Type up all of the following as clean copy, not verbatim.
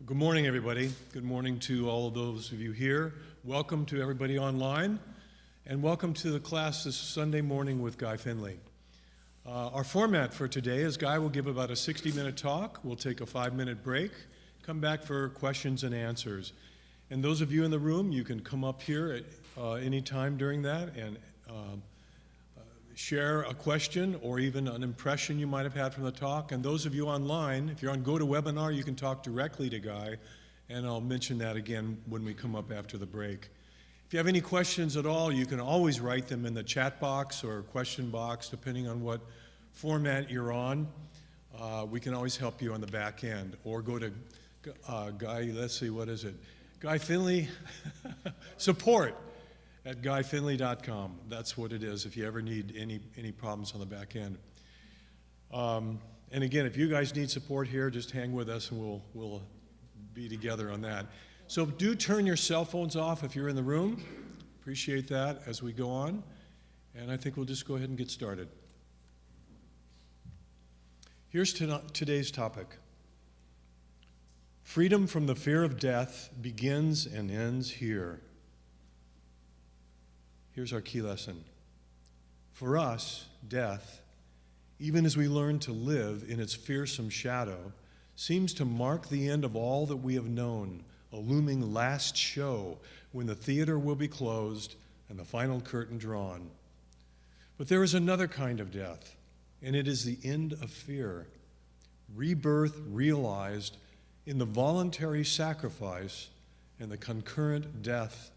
Good morning, everybody. Good morning to all of those of you here. Welcome to everybody online, and welcome to the class this Sunday morning with Guy Finley. Our format for today is Guy will give about a 60-minute talk. We'll take a 5-minute break, come back for questions and answers. And those of you in the room, you can come up here at any time during that and share a question or even an impression you might have had from the talk. And those of you online, if you're on GoToWebinar, you can talk directly to Guy, and I'll mention that again when we come up after the break. If you have any questions at all, you can always write them in the chat box or question box, depending on what format you're on. We can always help you on the back end. Or go to Guy, let's see, what is it? Guy Finley support at guyfinley.com. That's what it is if you ever need any problems on the back end. And again, if you guys need support here, just hang with us and we'll be together on that. So do turn your cell phones off if you're in the room. Appreciate that as we go on. And I think we'll just go ahead and get started. Here's today's topic. Freedom from the fear of death begins and ends here. Here's our key lesson. For us, death, even as we learn to live in its fearsome shadow, seems to mark the end of all that we have known, a looming last show when the theater will be closed and the final curtain drawn. But there is another kind of death, and it is the end of fear, rebirth realized in the voluntary sacrifice and the concurrent death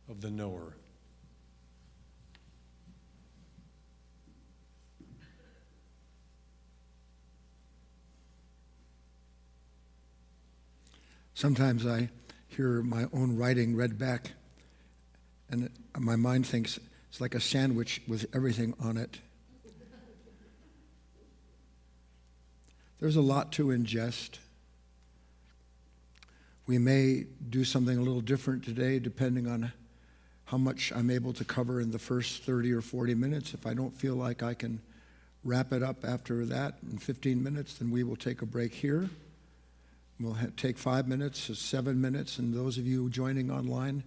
of the knower. Sometimes I hear my own writing read back, and my mind thinks it's like a sandwich with everything on it. There's a lot to ingest. We may do something a little different today depending on how much I'm able to cover in the first 30 or 40 minutes. If I don't feel like I can wrap it up after that in 15 minutes, then we will take a break here. We'll take 5 minutes to 7 minutes, and those of you joining online,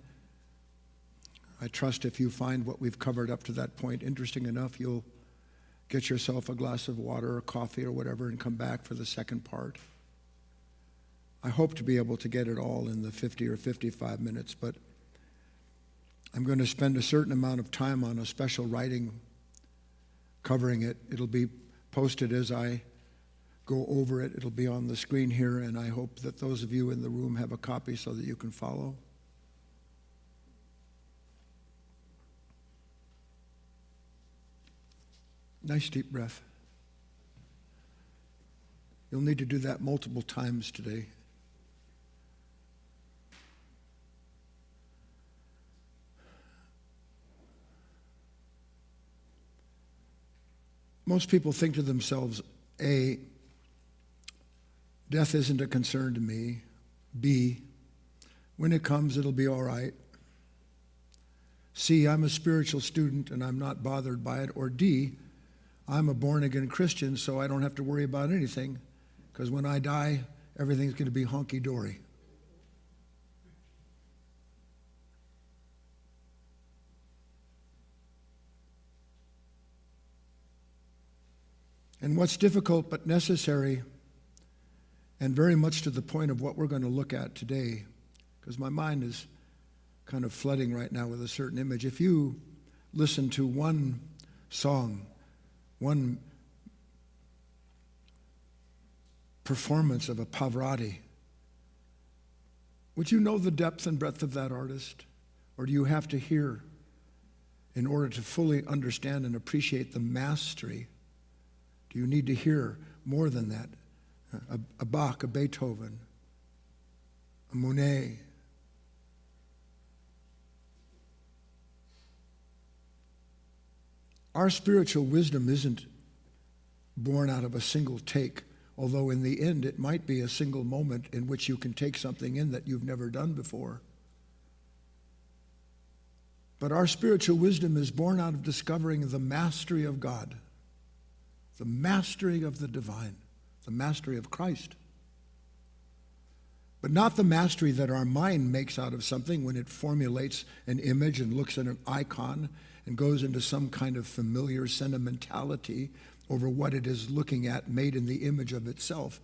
I trust if you find what we've covered up to that point interesting enough, you'll get yourself a glass of water or coffee or whatever and come back for the second part. I hope to be able to get it all in the 50 or 55 minutes, but I'm going to spend a certain amount of time on a special writing covering it. It'll be posted as I go over it. It'll be on the screen here, and I hope that those of you in the room have a copy so that you can follow. Nice deep breath. You'll need to do that multiple times today. Most people think to themselves, A, death isn't a concern to me. B, when it comes, it'll be all right. C, I'm a spiritual student and I'm not bothered by it. Or D, I'm a born-again Christian, so I don't have to worry about anything, because when I die, everything's going to be honky-dory. And what's difficult but necessary, and very much to the point of what we're going to look at today, because my mind is kind of flooding right now with a certain image. If you listen to one song, one performance of a Pavarotti, would you know the depth and breadth of that artist? Or do you have to hear in order to fully understand and appreciate the mastery? Do you need to hear more than that? A Bach, a Beethoven, a Monet. Our spiritual wisdom isn't born out of a single take, although in the end it might be a single moment in which you can take something in that you've never done before. But our spiritual wisdom is born out of discovering the mastery of God, the mastery of the divine, the mastery of Christ. But not the mastery that our mind makes out of something when it formulates an image and looks at an icon and goes into some kind of familiar sentimentality over what it is looking at, made in the image of itself.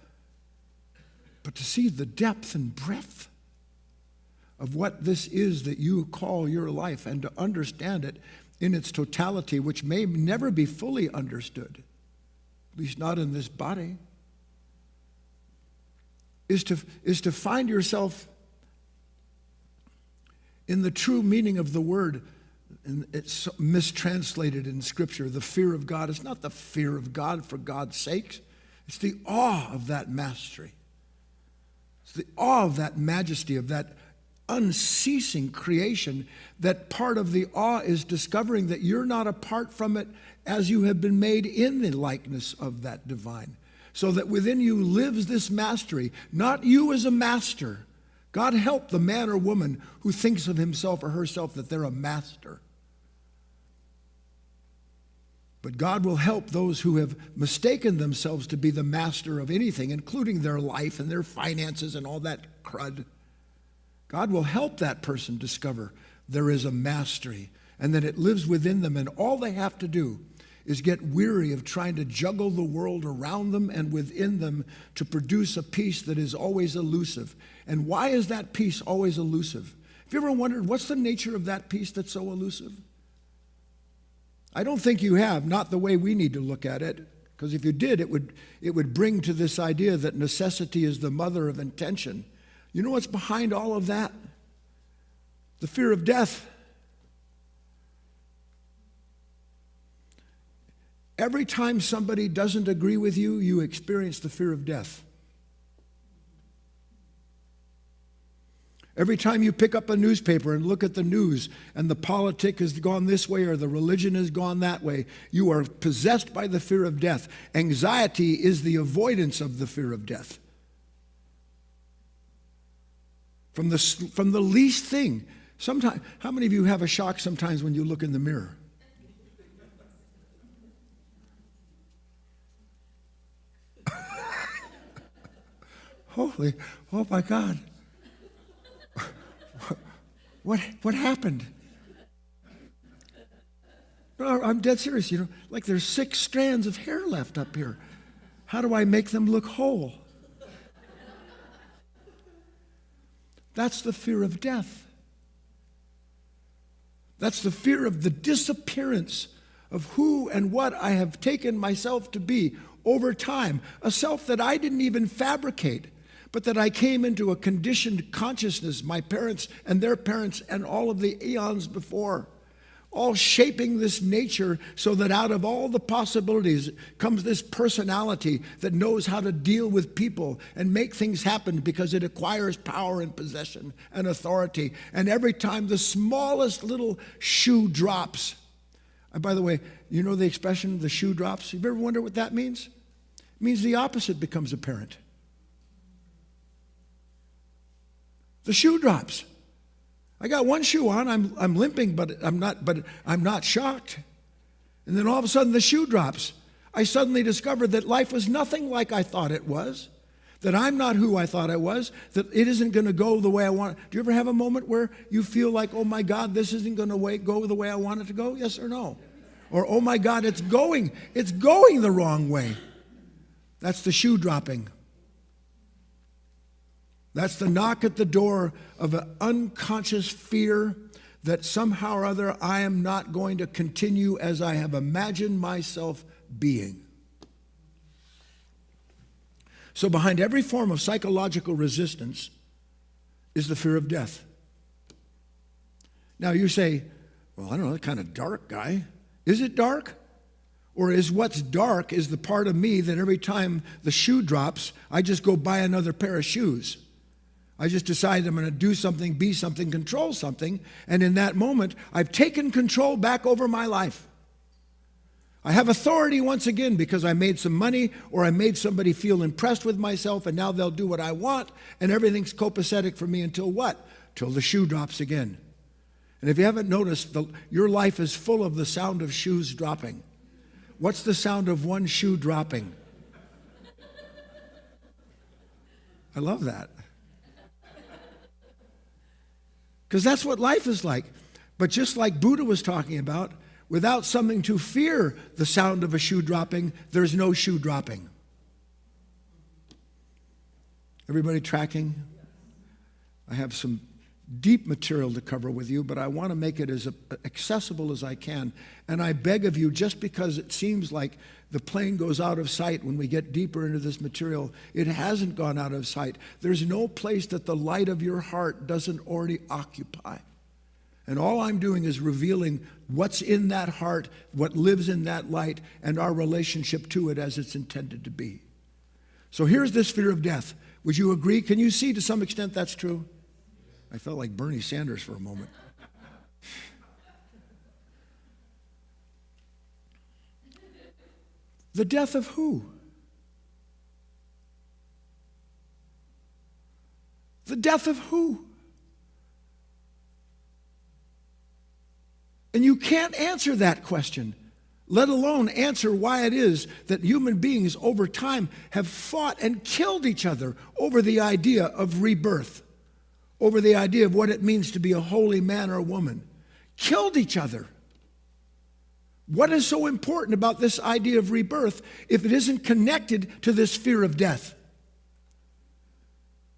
But to see the depth and breadth of what this is that you call your life, and to understand it in its totality, which may never be fully understood, at least not in this body, is to find yourself in the true meaning of the word. And it's mistranslated in Scripture, the fear of God. It's not the fear of God for God's sakes. It's the awe of that mastery. It's the awe of that majesty, of that unceasing creation. That part of the awe is discovering that you're not apart from it, as you have been made in the likeness of that divine. So that within you lives this mastery, not you as a master. God help the man or woman who thinks of himself or herself that they're a master. But God will help those who have mistaken themselves to be the master of anything, including their life and their finances and all that crud. God will help that person discover there is a mastery and that it lives within them, and all they have to do is get weary of trying to juggle the world around them and within them to produce a peace that is always elusive. And why is that peace always elusive? Have you ever wondered what's the nature of that peace that's so elusive? I don't think you have, not the way we need to look at it, because if you did, it would bring to this idea that necessity is the mother of intention. You know what's behind all of that? The fear of death. Every time somebody doesn't agree with you, you experience the fear of death. Every time you pick up a newspaper and look at the news and the politic has gone this way or the religion has gone that way, you are possessed by the fear of death. Anxiety is the avoidance of the fear of death. From the least thing. Sometimes, how many of you have a shock sometimes when you look in the mirror? Oh my God. What happened? No, I'm dead serious, like there's 6 strands of hair left up here. How do I make them look whole? That's the fear of death. That's the fear of the disappearance of who and what I have taken myself to be over time. A self that I didn't even fabricate, but that I came into a conditioned consciousness, my parents and their parents and all of the eons before, all shaping this nature so that out of all the possibilities comes this personality that knows how to deal with people and make things happen because it acquires power and possession and authority. And every time the smallest little shoe drops, and by the way, you know the expression, the shoe drops? You've ever wondered what that means? It means the opposite becomes apparent. The shoe drops. I got one shoe on, I'm limping, but I'm not shocked. And then all of a sudden the shoe drops. I suddenly discovered that life was nothing like I thought it was, that I'm not who I thought I was, that it isn't going to go the way I want. Do you ever have a moment where you feel like, oh my God, this isn't going to go the way I want it to go? Yes or no? Or, oh my God, it's going the wrong way. That's the shoe dropping. That's the knock at the door of an unconscious fear that somehow or other I am not going to continue as I have imagined myself being. So behind every form of psychological resistance is the fear of death. Now you say, well, I don't know, kind of dark guy. Is it dark? Or is what's dark is the part of me that every time the shoe drops, I just go buy another pair of shoes? I just decide I'm going to do something, be something, control something, and in that moment, I've taken control back over my life. I have authority once again because I made some money or I made somebody feel impressed with myself, and now they'll do what I want, and everything's copacetic for me until what? Till the shoe drops again. And if you haven't noticed, your life is full of the sound of shoes dropping. What's the sound of one shoe dropping? I love that. Because that's what life is like. But just like Buddha was talking about, without something to fear the sound of a shoe dropping, there's no shoe dropping. Everybody tracking? I have some deep material to cover with you, but I want to make it as accessible as I can. And I beg of you, just because it seems like the plane goes out of sight when we get deeper into this material, it hasn't gone out of sight. There's no place that the light of your heart doesn't already occupy. And all I'm doing is revealing what's in that heart, what lives in that light, and our relationship to it as it's intended to be. So here's this fear of death. Would you agree? Can you see to some extent that's true? I felt like Bernie Sanders for a moment. The death of who? The death of who? And you can't answer that question, let alone answer why it is that human beings over time have fought and killed each other over the idea of rebirth, over the idea of what it means to be a holy man or a woman. Killed each other. What is so important about this idea of rebirth if it isn't connected to this fear of death?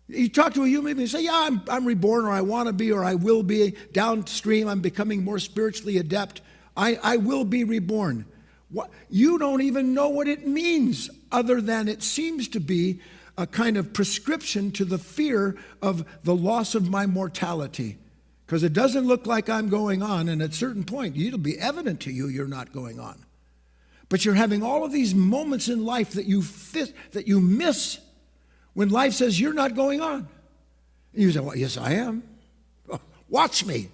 You talk to a human being and say, yeah, I'm reborn, or I want to be, or I will be. Downstream, I'm becoming more spiritually adept. I will be reborn. What? You don't even know what it means, other than it seems to be a kind of prescription to the fear of the loss of my mortality. Because it doesn't look like I'm going on, and at a certain point, it'll be evident to you you're not going on. But you're having all of these moments in life that you miss when life says you're not going on. And you say, well, yes, I am. Watch me.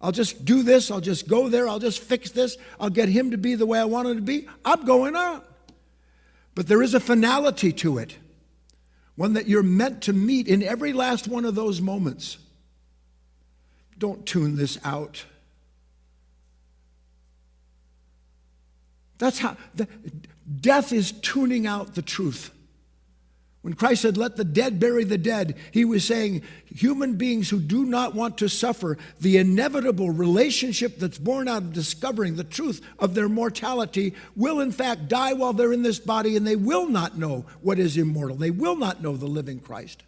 I'll just do this. I'll just go there. I'll just fix this. I'll get him to be the way I want him to be. I'm going on. But there is a finality to it, one that you're meant to meet in every last one of those moments. Don't tune this out. That's how death is tuning out the truth. When Christ said, let the dead bury the dead, he was saying human beings who do not want to suffer the inevitable relationship that's born out of discovering the truth of their mortality will in fact die while they're in this body, and they will not know what is immortal. They will not know the living Christ,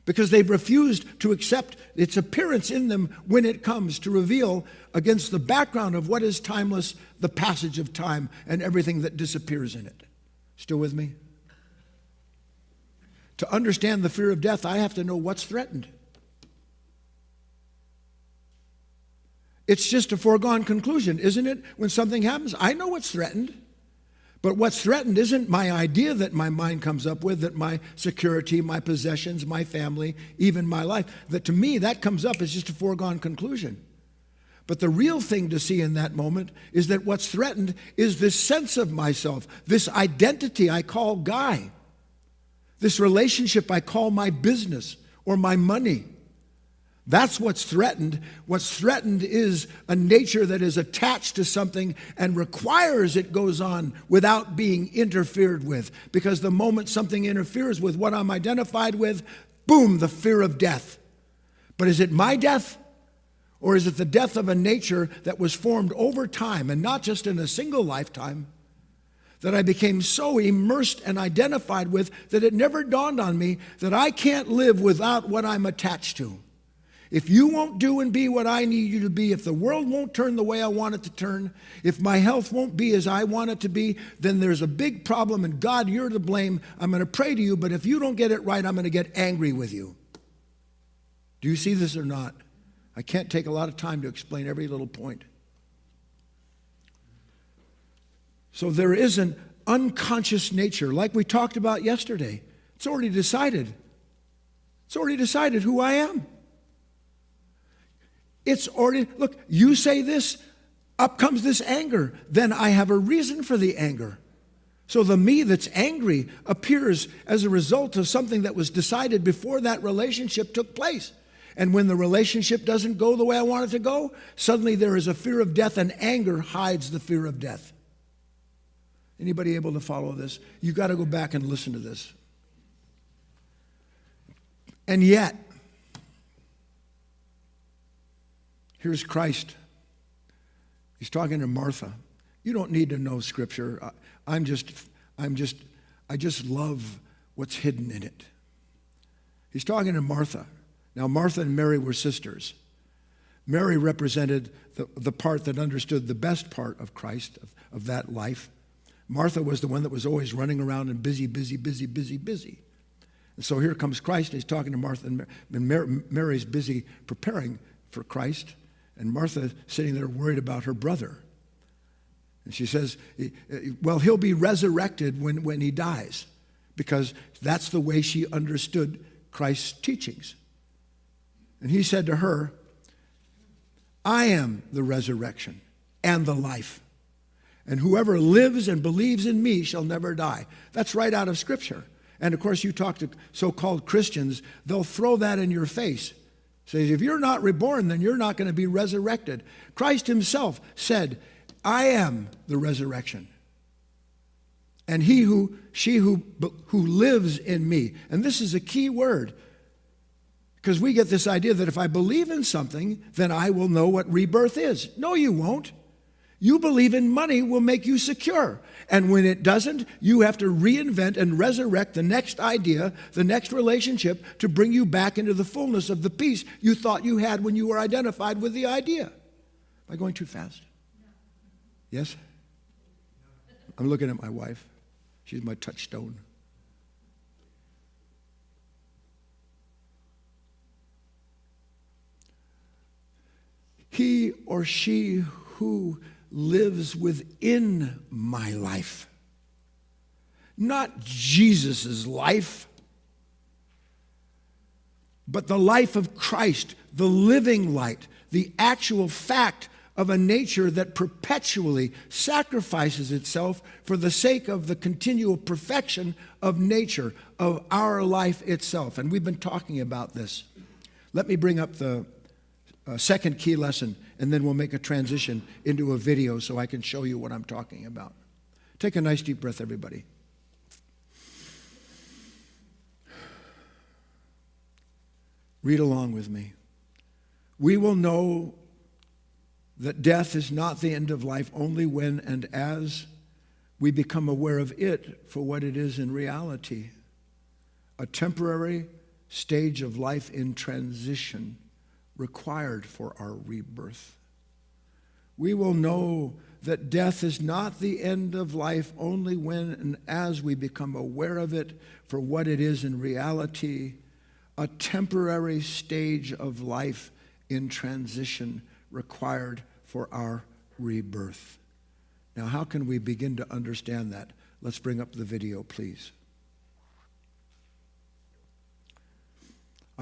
because they've refused to accept its appearance in them when it comes to reveal, against the background of what is timeless, the passage of time and everything that disappears in it. Still with me? To understand the fear of death, I have to know what's threatened. It's just a foregone conclusion, isn't it? When something happens, I know what's threatened. But what's threatened isn't my idea that my mind comes up with, that my security, my possessions, my family, even my life, that to me that comes up as just a foregone conclusion. But the real thing to see in that moment is that what's threatened is this sense of myself, this identity I call Guy, this relationship I call my business or my money. That's what's threatened. What's threatened is a nature that is attached to something and requires it goes on without being interfered with. Because the moment something interferes with what I'm identified with, boom, the fear of death. But is it my death? Or is it the death of a nature that was formed over time and not just in a single lifetime, that I became so immersed and identified with that it never dawned on me that I can't live without what I'm attached to. If you won't do and be what I need you to be, if the world won't turn the way I want it to turn, if my health won't be as I want it to be, then there's a big problem, and God, you're to blame. I'm going to pray to you, but if you don't get it right, I'm going to get angry with you. Do you see this or not? I can't take a lot of time to explain every little point. So there is an unconscious nature, like we talked about yesterday. It's already decided. It's already decided who I am. It's already, look, you say this, up comes this anger. Then I have a reason for the anger. So the me that's angry appears as a result of something that was decided before that relationship took place. And when the relationship doesn't go the way I want it to go, suddenly there is a fear of death, and anger hides the fear of death. Anybody able to follow this? You've got to go back and listen to this. And yet, Here's Christ. He's talking to Martha. You don't need to know Scripture. I just love what's hidden in it. He's talking to Martha. Now, Martha and Mary were sisters. Mary represented the part that understood the best part of Christ, of that life. Martha was the one that was always running around and busy. And so here comes Christ, and he's talking to Martha, and Mary's busy preparing for Christ, and Martha sitting there worried about her brother. And she says, well, he'll be resurrected when he dies, because that's the way she understood Christ's teachings. And he said to her, I am the resurrection and the life. And whoever lives and believes in me shall never die. That's right out of Scripture. And of course, you talk to so-called Christians, they'll throw that in your face. Says, if you're not reborn, then you're not going to be resurrected. Christ himself said, I am the resurrection. And she who lives in me. And this is a key word. Because we get this idea that if I believe in something, then I will know what rebirth is. No, you won't. You believe in money will make you secure. And when it doesn't, you have to reinvent and resurrect the next idea, the next relationship, to bring you back into the fullness of the peace you thought you had when you were identified with the idea. Am I going too fast? Yes? I'm looking at my wife. She's my touchstone. He or she who lives within my life, not Jesus' life, but the life of Christ, the living light, the actual fact of a nature that perpetually sacrifices itself for the sake of the continual perfection of nature, of our life itself. And we've been talking about this. Let me bring up the second key lesson, and then we'll make a transition into a video so I can show you what I'm talking about. Take a nice deep breath, everybody. Read along with me. We will know that death is not the end of life only when and as we become aware of it for what it is in reality, a temporary stage of life in transition required for our rebirth. We will know that death is not the end of life only when and as we become aware of it for what it is in reality, a temporary stage of life in transition required for our rebirth. Now, how can we begin to understand that? Let's bring up the video, please.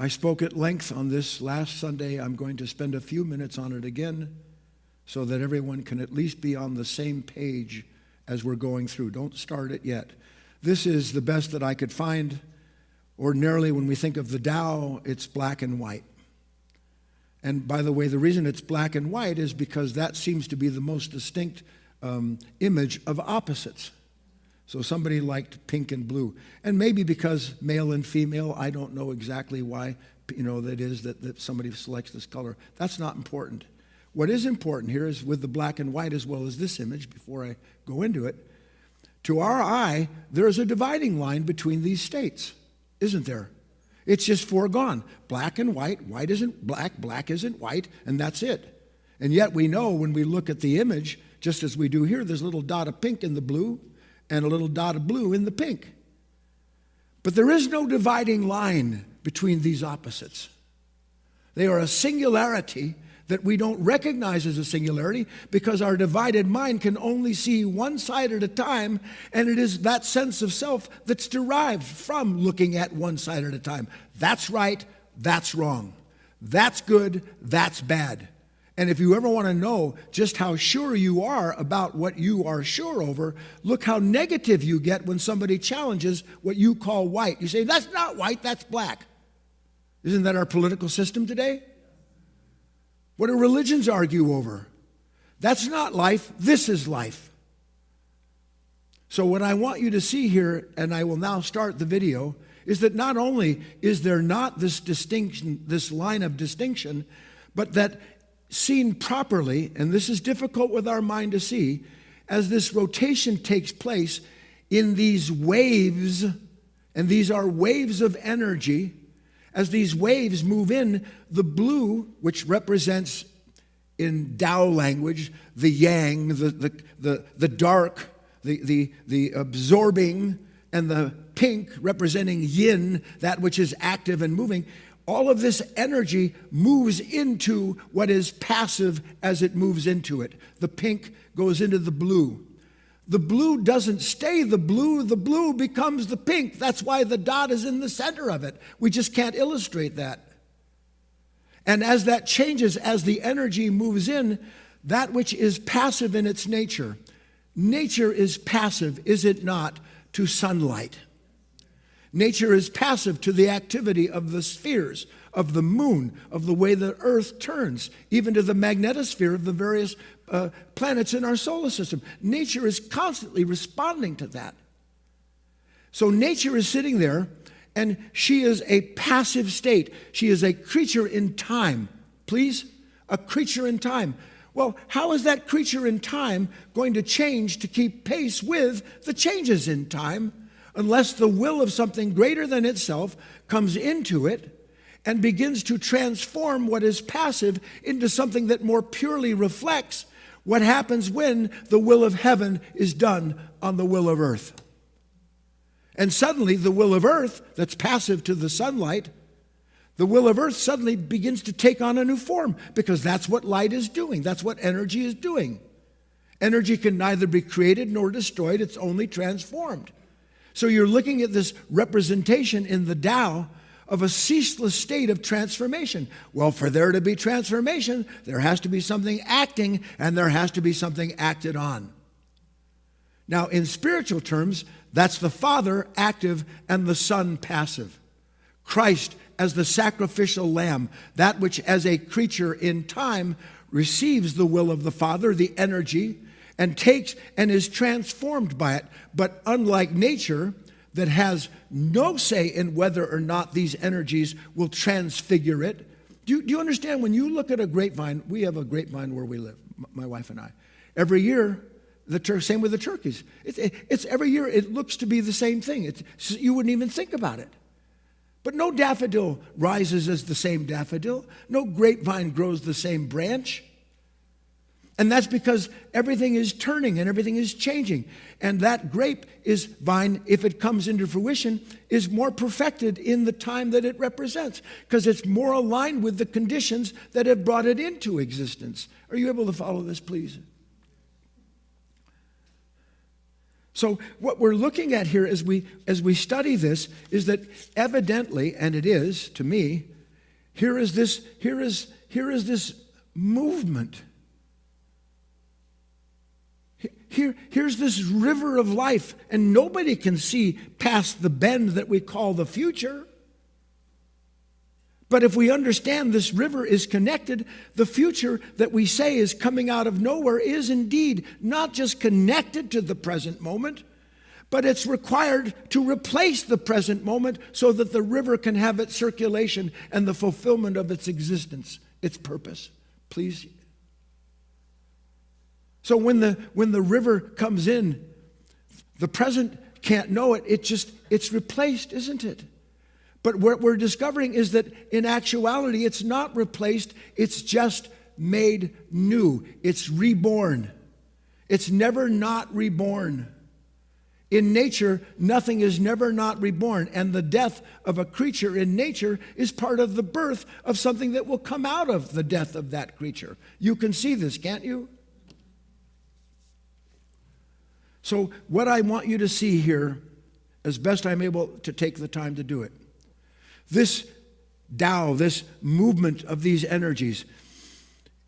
I spoke at length on this last Sunday. I'm going to spend a few minutes on it again so that everyone can at least be on the same page as we're going through. Don't start it yet. This is the best that I could find. Ordinarily, when we think of the Tao, it's black and white. And by the way, the reason it's black and white is because that seems to be the most distinct image of opposites. So somebody liked pink and blue. And maybe because male and female, I don't know exactly why, that is that somebody selects this color. That's not important. What is important here is with the black and white as well as this image, before I go into it, to our eye, there's a dividing line between these states, isn't there? It's just foregone. Black and white isn't black, black isn't white, and that's it. And yet we know when we look at the image, just as we do here, there's a little dot of pink in the blue, and a little dot of blue in the pink. But there is no dividing line between these opposites. They are a singularity that we don't recognize as a singularity because our divided mind can only see one side at a time, and it is that sense of self that's derived from looking at one side at a time. That's right, that's wrong. That's good, that's bad. And if you ever want to know just how sure you are about what you are sure over, look how negative you get when somebody challenges what you call white. You say, that's not white, that's black. Isn't that our political system today? What do religions argue over? That's not life, this is life. So what I want you to see here, and I will now start the video, is that not only is there not this distinction, this line of distinction, but that seen properly, and this is difficult with our mind to see, as this rotation takes place in these waves, and these are waves of energy, as these waves move in, the blue, which represents in Tao language, the yang, the dark, the absorbing, and the pink representing yin, that which is active and moving. All of this energy moves into what is passive as it moves into it. The pink goes into the blue. The blue doesn't stay the blue becomes the pink. That's why the dot is in the center of it. We just can't illustrate that. And as that changes, as the energy moves in, that which is passive in its nature. Nature is passive, is it not, to sunlight? Nature is passive to the activity of the spheres, of the moon, of the way the earth turns, even to the magnetosphere of the various planets in our solar system. Nature is constantly responding to that. So nature is sitting there, and she is a passive state. She is a creature in time. Please? A creature in time. Well, how is that creature in time going to change to keep pace with the changes in time unless the will of something greater than itself comes into it and begins to transform what is passive into something that more purely reflects what happens when the will of heaven is done on the will of earth? And suddenly the will of earth, that's passive to the sunlight, the will of earth suddenly begins to take on a new form, because that's what light is doing. That's what energy is doing. Energy can neither be created nor destroyed. It's only transformed. So you're looking at this representation in the Tao of a ceaseless state of transformation. Well, for there to be transformation, there has to be something acting, and there has to be something acted on. Now, in spiritual terms, that's the Father active and the Son passive. Christ as the sacrificial lamb, that which as a creature in time receives the will of the Father, the energy, and takes and is transformed by it. But unlike nature, that has no say in whether or not these energies will transfigure it. Do you understand? When you look at a grapevine, we have a grapevine where we live, my wife and I. Every year, same with the turkeys. It's every year it looks to be the same thing. You wouldn't even think about it. But no daffodil rises as the same daffodil. No grapevine grows the same branch. And that's because everything is turning and everything is changing. And that vine, if it comes into fruition, is more perfected in the time that it represents, because it's more aligned with the conditions that have brought it into existence. Are you able to follow this, please? So what we're looking at here as we study this is that evidently, and it is to me, here is this movement. Here's this river of life, and nobody can see past the bend that we call the future. But if we understand this river is connected, the future that we say is coming out of nowhere is indeed not just connected to the present moment, but it's required to replace the present moment so that the river can have its circulation and the fulfillment of its existence, its purpose. Please. So when the river comes in, the present can't know it. It's replaced, isn't it? But what we're discovering is that in actuality, it's not replaced. It's just made new. It's reborn. It's never not reborn. In nature, nothing is never not reborn. And the death of a creature in nature is part of the birth of something that will come out of the death of that creature. You can see this, can't you? So what I want you to see here, as best I'm able to take the time to do it, this Tao, this movement of these energies,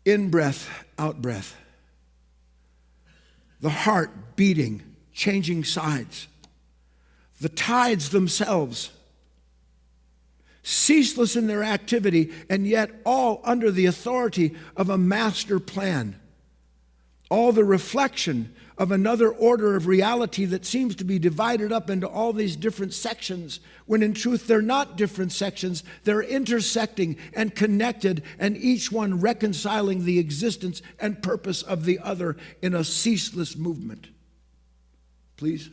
in breath, out breath, the heart beating, changing sides, the tides themselves, ceaseless in their activity, and yet all under the authority of a master plan, all the reflection of another order of reality that seems to be divided up into all these different sections, when in truth they're not different sections, they're intersecting and connected, and each one reconciling the existence and purpose of the other in a ceaseless movement. Please?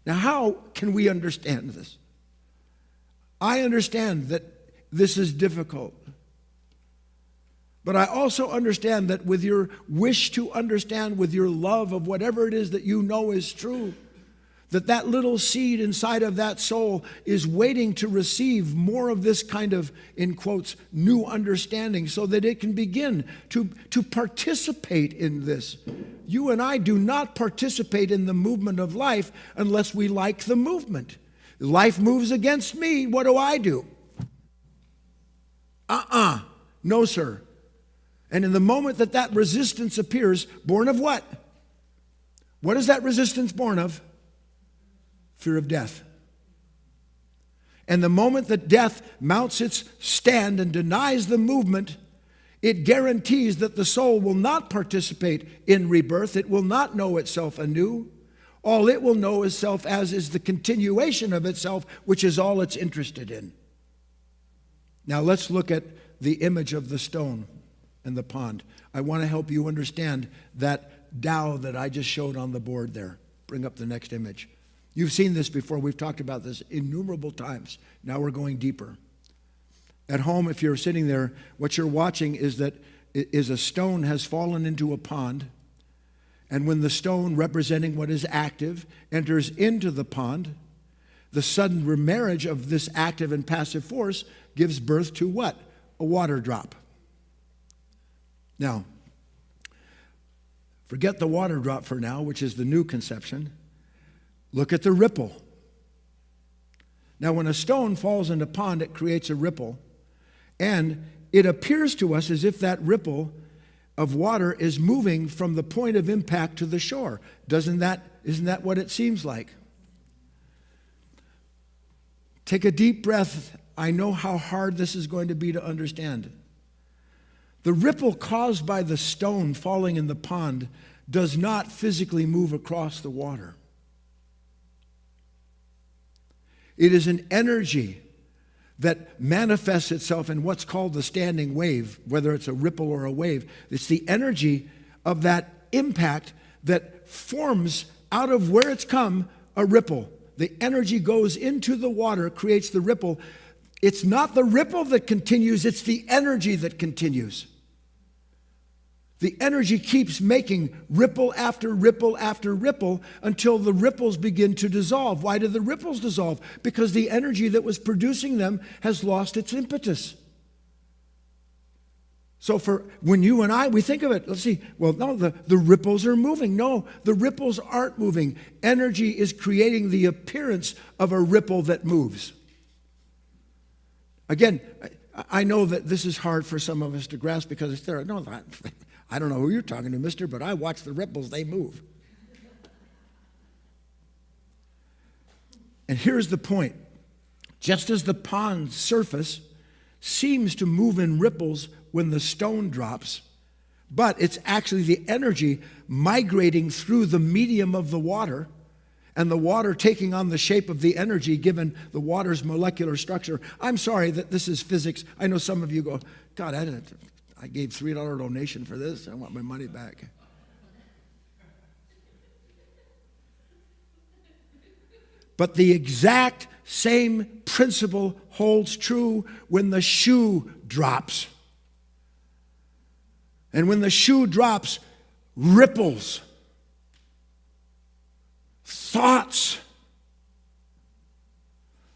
Now, how can we understand this? I understand that this is difficult. But I also understand that with your wish to understand, with your love of whatever it is that you know is true, that little seed inside of that soul is waiting to receive more of this kind of, in quotes, new understanding, so that it can begin to participate in this. You and I do not participate in the movement of life unless we like the movement. Life moves against me. What do? No, sir. And in the moment that resistance appears, born of what? What is that resistance born of? Fear of death. And the moment that death mounts its stand and denies the movement, it guarantees that the soul will not participate in rebirth. It will not know itself anew. All it will know itself as is the continuation of itself, which is all it's interested in. Now let's look at the image of the stone and the pond. I want to help you understand that Tao that I just showed on the board there. Bring up the next image. You've seen this before. We've talked about this innumerable times. Now we're going deeper. At home, if you're sitting there, what you're watching is a stone has fallen into a pond. And when the stone, representing what is active, enters into the pond, the sudden remarriage of this active and passive force gives birth to what? A water drop. Now, forget the water drop for now, which is the new conception. Look at the ripple. Now, when a stone falls in a pond, it creates a ripple. And it appears to us as if that ripple of water is moving from the point of impact to the shore. Isn't that what it seems like? Take a deep breath. I know how hard this is going to be to understand. The ripple caused by the stone falling in the pond does not physically move across the water. It is an energy that manifests itself in what's called the standing wave, whether it's a ripple or a wave. It's the energy of that impact that forms out of where it's come a ripple. The energy goes into the water, creates the ripple. It's not the ripple that continues, it's the energy that continues. The energy keeps making ripple after ripple after ripple until the ripples begin to dissolve. Why do the ripples dissolve? Because the energy that was producing them has lost its impetus. So for when you and I, we think of it, let's see, well, no, the ripples are moving. No, the ripples aren't moving. Energy is creating the appearance of a ripple that moves. Again, I know that this is hard for some of us to grasp because it's there. No, I don't know who you're talking to, mister, but I watch the ripples, they move. And here's the point. Just as the pond's surface seems to move in ripples when the stone drops, but it's actually the energy migrating through the medium of the water, and the water taking on the shape of the energy given the water's molecular structure. I'm sorry that this is physics. I know some of you go, God, I gave $3 donation for this. I want my money back. But the exact same principle holds true when the shoe drops. And when the shoe drops, ripples, thoughts.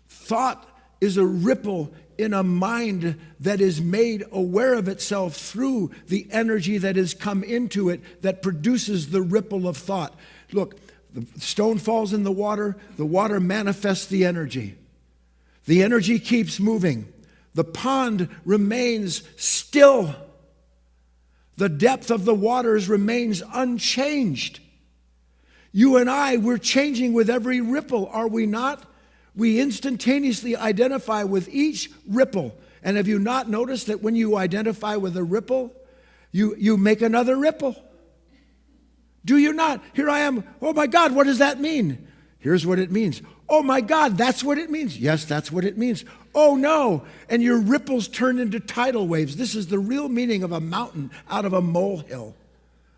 Thought is a ripple in a mind that is made aware of itself through the energy that has come into it that produces the ripple of thought. Look, the stone falls in the water manifests the energy. The energy keeps moving. The pond remains still. The depth of the waters remains unchanged. You and I, we're changing with every ripple, are we not? We instantaneously identify with each ripple. And have you not noticed that when you identify with a ripple, you make another ripple. Do you not? Here I am. Oh my God, what does that mean? Here's what it means. Oh my God, that's what it means. Yes, that's what it means. Oh no. And your ripples turn into tidal waves. This is the real meaning of a mountain out of a molehill.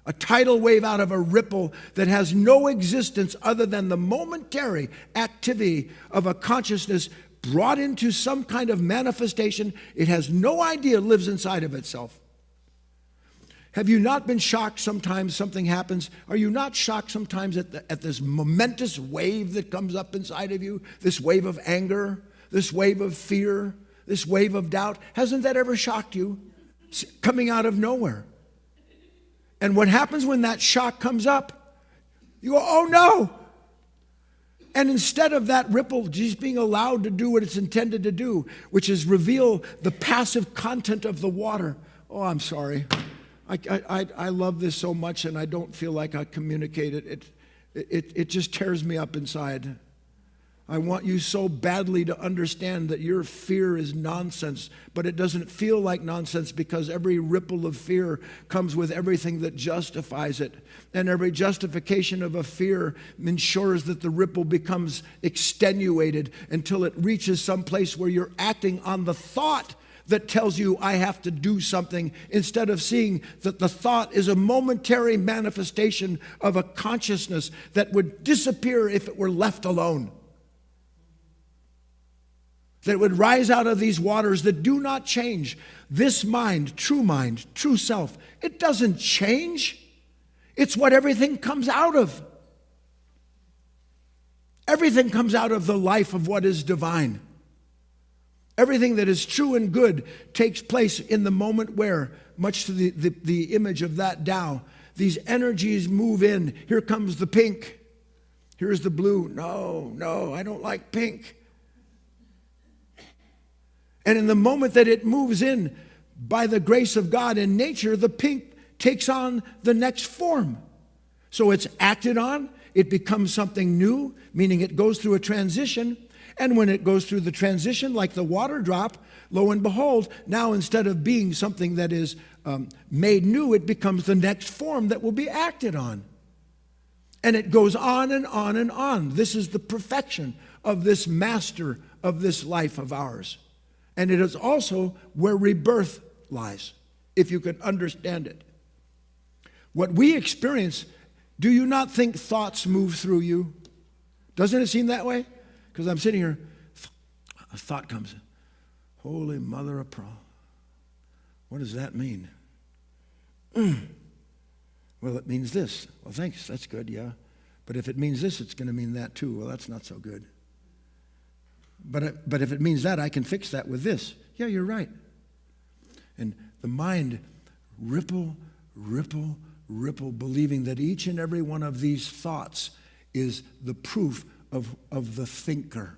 A tidal wave out of a ripple that has no existence other than the momentary activity of a consciousness brought into some kind of manifestation. It has no idea, lives inside of itself. Have you not been shocked sometimes something happens? Are you not shocked sometimes at this momentous wave that comes up inside of you? This wave of anger, this wave of fear, this wave of doubt. Hasn't that ever shocked you? Coming out of nowhere. And what happens when that shock comes up? You go, oh no! And instead of that ripple just being allowed to do what it's intended to do, which is reveal the passive content of the water. Oh, I'm sorry. I love this so much, and I don't feel like I communicate it. It just tears me up inside. I want you so badly to understand that your fear is nonsense, but it doesn't feel like nonsense because every ripple of fear comes with everything that justifies it. And every justification of a fear ensures that the ripple becomes extenuated until it reaches some place where you're acting on the thought that tells you I have to do something, instead of seeing that the thought is a momentary manifestation of a consciousness that would disappear if it were left alone. That would rise out of these waters that do not change. This mind, true self, it doesn't change. It's what everything comes out of. Everything comes out of the life of what is divine. Everything that is true and good takes place in the moment where, much to the image of that Tao, these energies move in. Here comes the pink. Here's the blue. No, I don't like pink. And in the moment that it moves in, by the grace of God in nature, the pink takes on the next form. So it's acted on, it becomes something new, meaning it goes through a transition. And when it goes through the transition, like the water drop, lo and behold, now instead of being something that is made new, it becomes the next form that will be acted on. And it goes on and on and on. This is the perfection of this master of this life of ours. And it is also where rebirth lies, if you can understand it. What we experience, do you not think thoughts move through you? Doesn't it seem that way? Because I'm sitting here, a thought comes, holy mother of pearl. What does that mean? Well, it means this. Well, thanks, that's good, yeah. But if it means this, it's going to mean that too. Well, that's not so good. But if it means that, I can fix that with this. Yeah, you're right. And the mind, ripple, believing that each and every one of these thoughts is the proof of the thinker.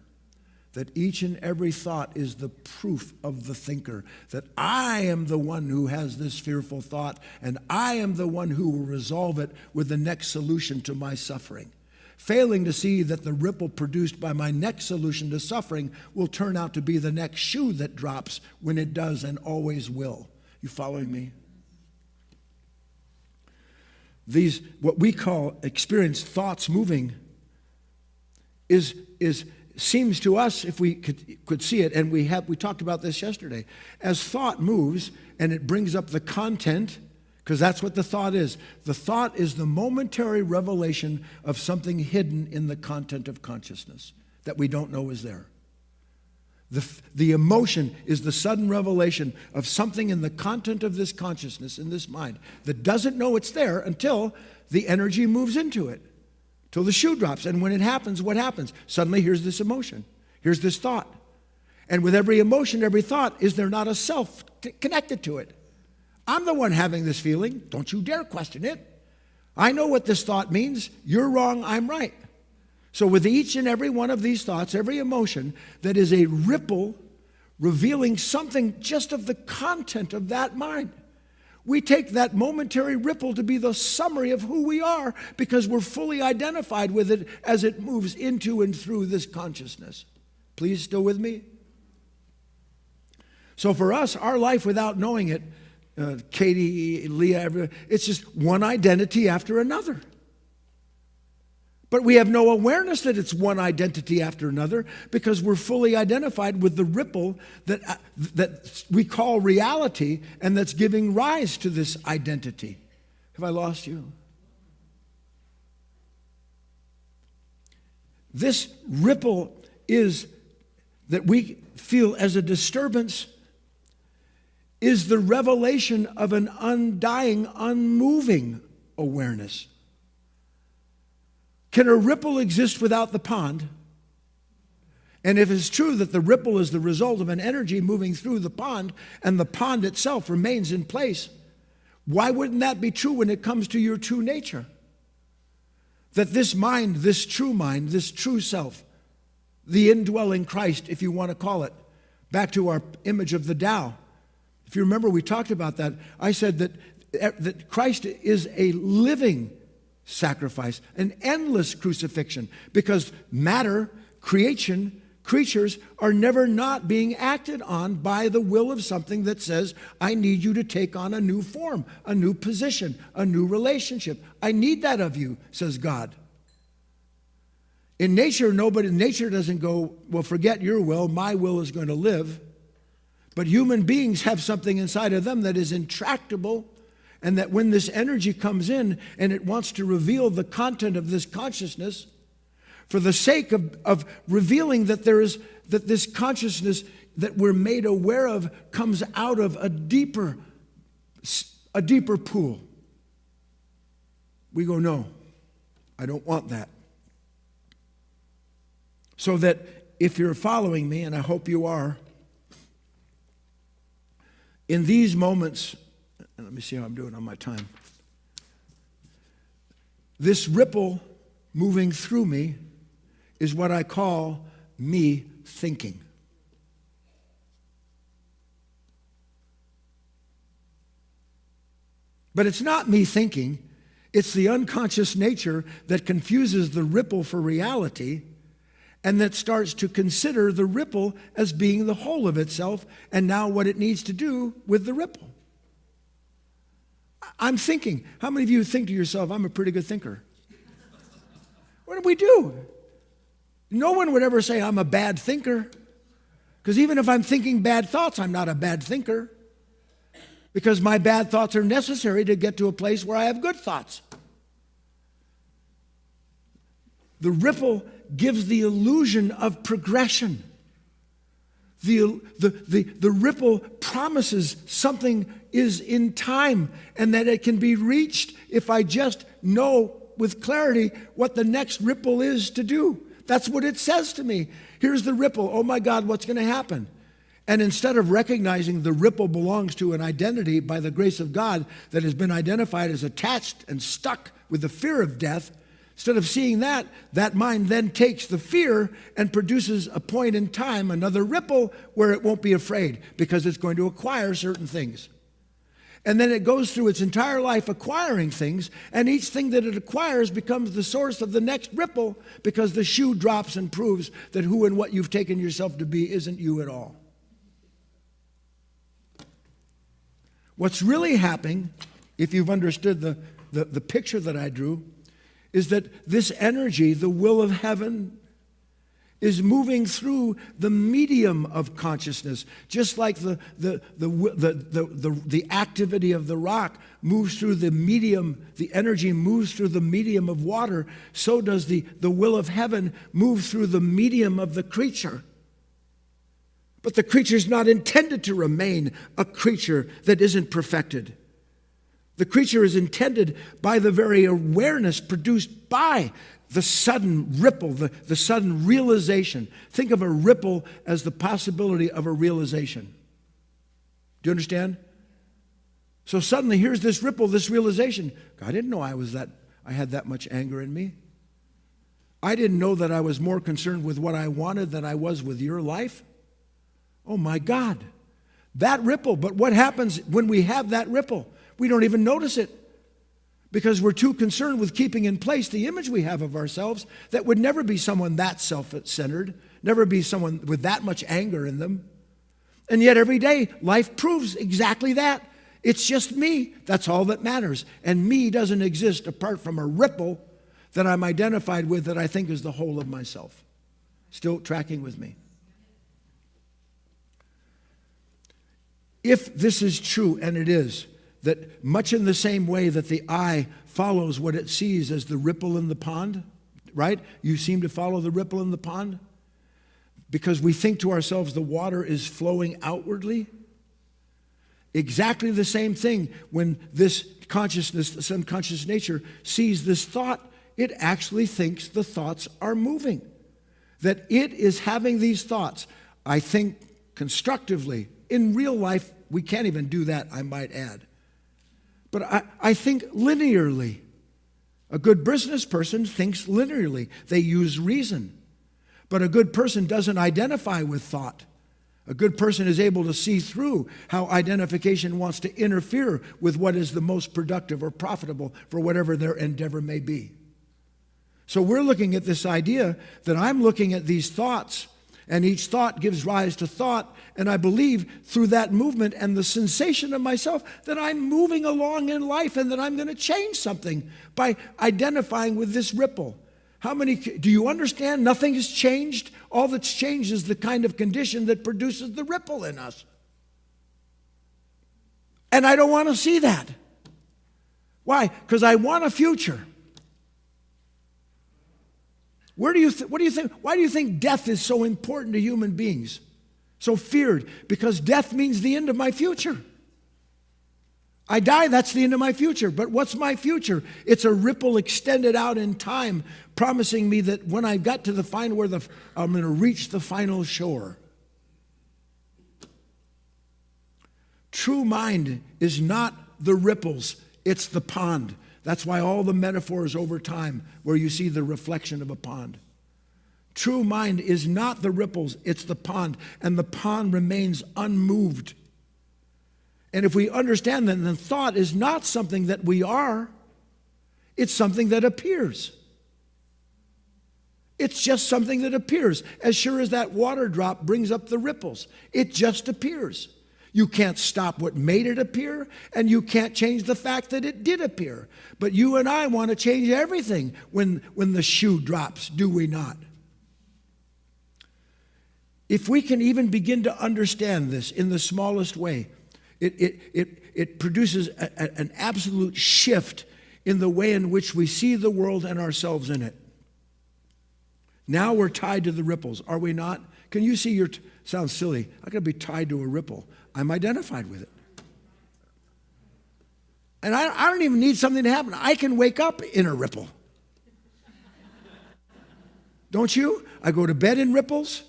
That each and every thought is the proof of the thinker. That I am the one who has this fearful thought, and I am the one who will resolve it with the next solution to my suffering. Failing to see that the ripple produced by my next solution to suffering will turn out to be the next shoe that drops when it does and always will. You following me? These, what we call experienced thoughts moving, seems to us, if we could see it, and we talked about this yesterday, as thought moves and it brings up the content, because that's what the thought is. The thought is the momentary revelation of something hidden in the content of consciousness that we don't know is there. The emotion is the sudden revelation of something in the content of this consciousness, in this mind, that doesn't know it's there until the energy moves into it, till the shoe drops. And when it happens, what happens? Suddenly here's this emotion, here's this thought. And with every emotion, every thought, is there not a self connected to it? I'm the one having this feeling. Don't you dare question it. I know what this thought means. You're wrong, I'm right. So with each and every one of these thoughts, every emotion that is a ripple revealing something just of the content of that mind, we take that momentary ripple to be the summary of who we are because we're fully identified with it as it moves into and through this consciousness. Please, still with me? So for us, our life without knowing it Katie, Leah, it's just one identity after another. But we have no awareness that it's one identity after another because we're fully identified with the ripple that we call reality and that's giving rise to this identity. Have I lost you? This ripple is that we feel as a disturbance is the revelation of an undying, unmoving awareness. Can a ripple exist without the pond? And if it's true that the ripple is the result of an energy moving through the pond and the pond itself remains in place, why wouldn't that be true when it comes to your true nature? That this mind, this true self, the indwelling Christ, if you want to call it, back to our image of the Tao. If you remember, we talked about that. I said that Christ is a living sacrifice, an endless crucifixion, because matter, creatures are never not being acted on by the will of something that says, I need you to take on a new form, a new position, a new relationship. I need that of you, says God. In nature, nature doesn't go, well, forget your will, my will is going to live. But human beings have something inside of them that is intractable, and that when this energy comes in and it wants to reveal the content of this consciousness, for the sake of revealing that this consciousness that we're made aware of comes out of a deeper pool. We go, no, I don't want that. So that if you're following me, and I hope you are, in these moments, and let me see how I'm doing on my time. This ripple moving through me is what I call me thinking. But it's not me thinking. It's the unconscious nature that confuses the ripple for reality and that starts to consider the ripple as being the whole of itself and now what it needs to do with the ripple. I'm thinking. How many of you think to yourself, I'm a pretty good thinker? What do we do? No one would ever say I'm a bad thinker. Because even if I'm thinking bad thoughts, I'm not a bad thinker. Because my bad thoughts are necessary to get to a place where I have good thoughts. The ripple gives the illusion of progression. The ripple promises something is in time and that it can be reached if I just know with clarity what the next ripple is to do. That's what it says to me. Here's the ripple. Oh my God, what's going to happen? And instead of recognizing the ripple belongs to an identity by the grace of God that has been identified as attached and stuck with the fear of death, instead of seeing that mind then takes the fear and produces a point in time, another ripple where it won't be afraid because it's going to acquire certain things. And then it goes through its entire life acquiring things, and each thing that it acquires becomes the source of the next ripple because the shoe drops and proves that who and what you've taken yourself to be isn't you at all. What's really happening, if you've understood the picture that I drew, is that this energy, the will of heaven, is moving through the medium of consciousness, just like the activity of the rock moves through the medium, the energy moves through the medium of water, so does the will of heaven move through the medium of the creature. But the creature is not intended to remain a creature that isn't perfected. The creature is intended by the very awareness produced by the sudden ripple, the sudden realization. Think of a ripple as the possibility of a realization. Do you understand? So suddenly here's this ripple, this realization. I didn't know I had that much anger in me. I didn't know that I was more concerned with what I wanted than I was with your life. Oh my God. That ripple. But what happens when we have that ripple? We don't even notice it because we're too concerned with keeping in place the image we have of ourselves that would never be someone that self-centered, never be someone with that much anger in them. And yet every day, life proves exactly that. It's just me. That's all that matters. And me doesn't exist apart from a ripple that I'm identified with that I think is the whole of myself. Still tracking with me? If this is true, and it is, that much in the same way that the eye follows what it sees as the ripple in the pond, right? You seem to follow the ripple in the pond because we think to ourselves the water is flowing outwardly. Exactly the same thing when this consciousness, this unconscious nature, sees this thought, it actually thinks the thoughts are moving. That it is having these thoughts. I think constructively. In real life, we can't even do that, I might add. But I think linearly. A good business person thinks linearly. They use reason. But a good person doesn't identify with thought. A good person is able to see through how identification wants to interfere with what is the most productive or profitable for whatever their endeavor may be. So we're looking at this idea that I'm looking at these thoughts, and each thought gives rise to thought, and I believe through that movement and the sensation of myself that I'm moving along in life and that I'm going to change something by identifying with this ripple. How many, do you understand? Nothing has changed. All that's changed is the kind of condition that produces the ripple in us. And I don't want to see that. Why? Because I want a future. What do you think? Why do you think death is so important to human beings? So feared? Because death means the end of my future. I die, that's the end of my future. But what's my future? It's a ripple extended out in time, promising me that when I got to the final where I'm going to reach the final shore. True mind is not the ripples, it's the pond. That's why all the metaphors over time where you see the reflection of a pond. True mind is not the ripples, it's the pond, and the pond remains unmoved. And if we understand that, then thought is not something that we are, it's something that appears. It's just something that appears. As sure as that water drop brings up the ripples, it just appears. You can't stop what made it appear, and you can't change the fact that it did appear. But you and I want to change everything when the shoe drops, do we not? If we can even begin to understand this in the smallest way, it produces an absolute shift in the way in which we see the world and ourselves in it. Now we're tied to the ripples, are we not? Can you see sounds silly. I'm going to be tied to a ripple. I'm identified with it. And I don't even need something to happen. I can wake up in a ripple. Don't you? I go to bed in ripples,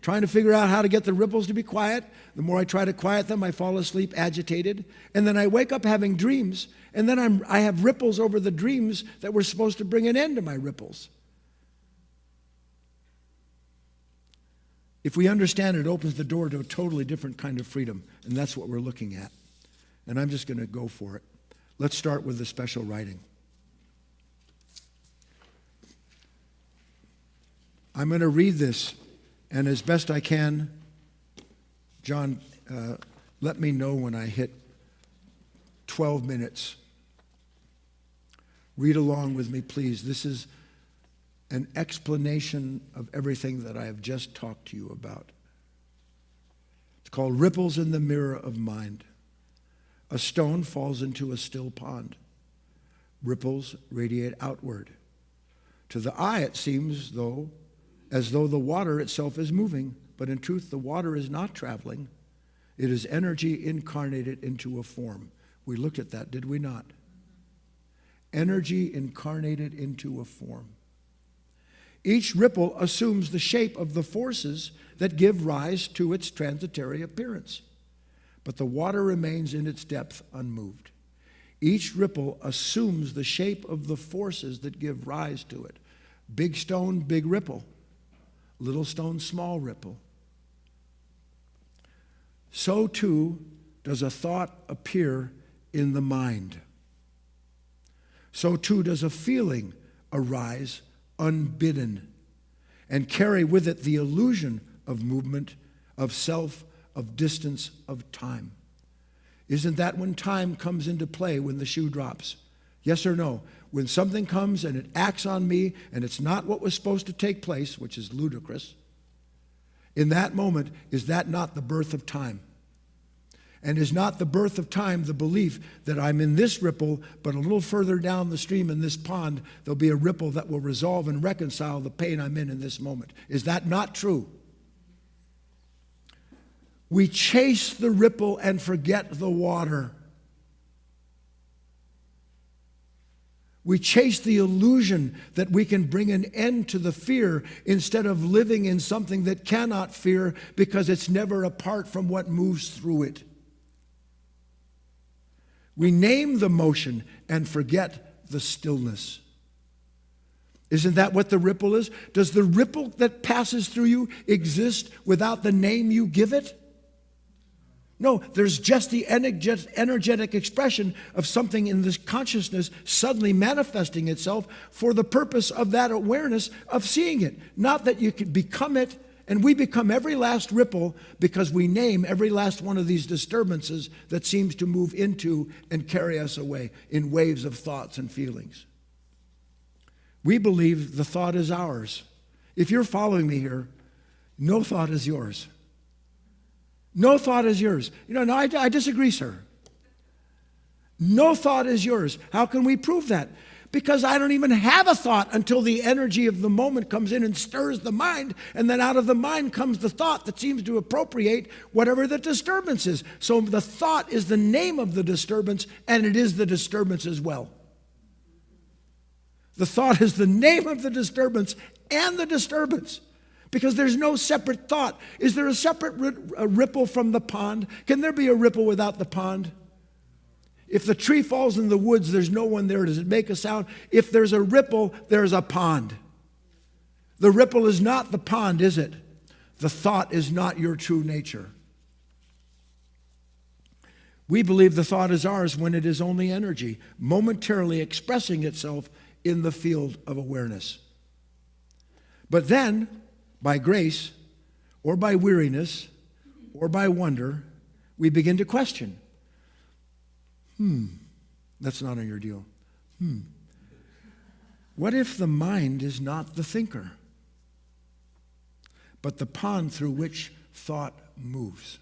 trying to figure out how to get the ripples to be quiet. The more I try to quiet them, I fall asleep agitated. And then I wake up having dreams, and then I have ripples over the dreams that were supposed to bring an end to my ripples. If we understand it, it opens the door to a totally different kind of freedom, and that's what we're looking at. And I'm just going to go for it. Let's start with the special writing. I'm going to read this, and as best I can, John, let me know when I hit 12 minutes. Read along with me, please. This is an explanation of everything that I have just talked to you about. It's called Ripples in the Mirror of Mind. A stone falls into a still pond. Ripples radiate outward. To the eye, it seems as though the water itself is moving, but in truth, the water is not traveling. It is energy incarnated into a form. We looked at that, did we not? Energy incarnated into a form. Each ripple assumes the shape of the forces that give rise to its transitory appearance, but the water remains in its depth unmoved. Each ripple assumes the shape of the forces that give rise to it. Big stone, big ripple. Little stone, small ripple. So too does a thought appear in the mind. So too does a feeling arise unbidden and carry with it the illusion of movement, of self, of distance, of time. Isn't that when time comes into play, when the shoe drops? Yes or no? When something comes and it acts on me and it's not what was supposed to take place, which is ludicrous, in that moment, is that not the birth of time? And is not the birth of time the belief that I'm in this ripple, but a little further down the stream in this pond, there'll be a ripple that will resolve and reconcile the pain I'm in this moment? Is that not true? We chase the ripple and forget the water. We chase the illusion that we can bring an end to the fear instead of living in something that cannot fear because it's never apart from what moves through it. We name the motion and forget the stillness. Isn't that what the ripple is? Does the ripple that passes through you exist without the name you give it? No, there's just the energetic expression of something in this consciousness suddenly manifesting itself for the purpose of that awareness of seeing it. Not that you could become it, and we become every last ripple because we name every last one of these disturbances that seems to move into and carry us away in waves of thoughts and feelings. We believe the thought is ours. If you're following me here, no thought is yours. No thought is yours. No, I disagree, sir. No thought is yours. How can we prove that? Because I don't even have a thought until the energy of the moment comes in and stirs the mind, and then out of the mind comes the thought that seems to appropriate whatever the disturbance is. So the thought is the name of the disturbance, and it is the disturbance as well. The thought is the name of the disturbance and the disturbance. Because there's no separate thought. Is there a separate ripple from the pond? Can there be a ripple without the pond? If the tree falls in the woods, there's no one there. Does it make a sound? If there's a ripple, there's a pond. The ripple is not the pond, is it? The thought is not your true nature. We believe the thought is ours when it is only energy, momentarily expressing itself in the field of awareness. But then, by grace, or by weariness, or by wonder, we begin to question. That's not on your deal. What if the mind is not the thinker, but the pond through which thought moves?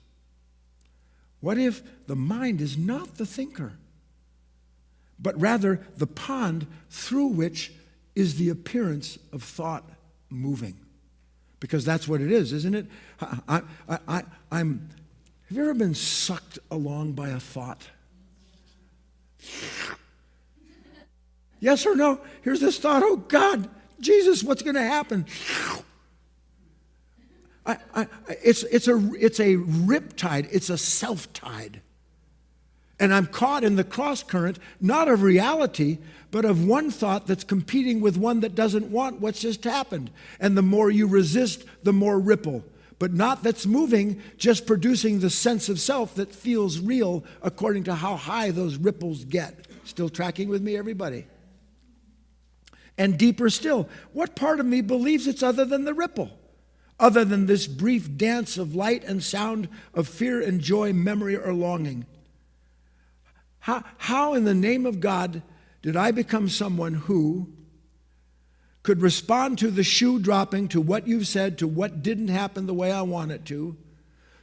What if the mind is not the thinker, but rather the pond through which is the appearance of thought moving? Because that's what it is, isn't it? Have you ever been sucked along by a thought? Yes or no? Here's this thought, oh God, Jesus, what's going to happen? It's a riptide, it's a self-tide. And I'm caught in the cross current, not of reality, but of one thought that's competing with one that doesn't want what's just happened. And the more you resist, the more ripple. But not that's moving, just producing the sense of self that feels real according to how high those ripples get. Still tracking with me, everybody? And deeper still, what part of me believes it's other than the ripple? Other than this brief dance of light and sound of fear and joy, memory or longing? How in the name of God did I become someone who could respond to the shoe dropping, to what you've said, to what didn't happen the way I want it to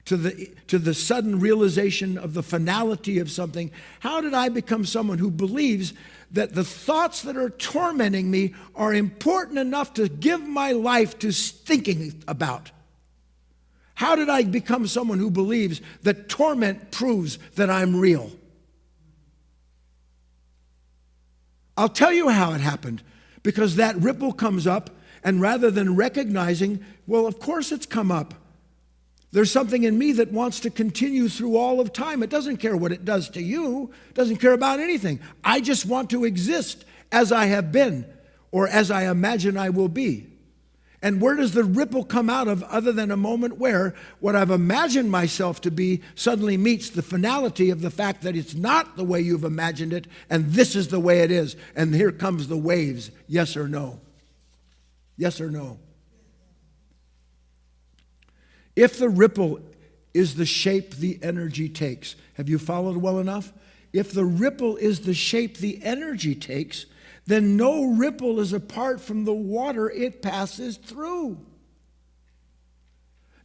the sudden realization of the finality of something? How did I become someone who believes that the thoughts that are tormenting me are important enough to give my life to thinking about? How did I become someone who believes that torment proves that I'm real? I'll tell you how it happened. Because that ripple comes up, and rather than recognizing, well, of course it's come up. There's something in me that wants to continue through all of time. It doesn't care what it does to you. It doesn't care about anything. I just want to exist as I have been, or as I imagine I will be. And where does the ripple come out of other than a moment where what I've imagined myself to be suddenly meets the finality of the fact that it's not the way you've imagined it, and this is the way it is. And here comes the waves, yes or no? Yes or no? If the ripple is the shape the energy takes. Have you followed well enough? If the ripple is the shape the energy takes, then no ripple is apart from the water it passes through.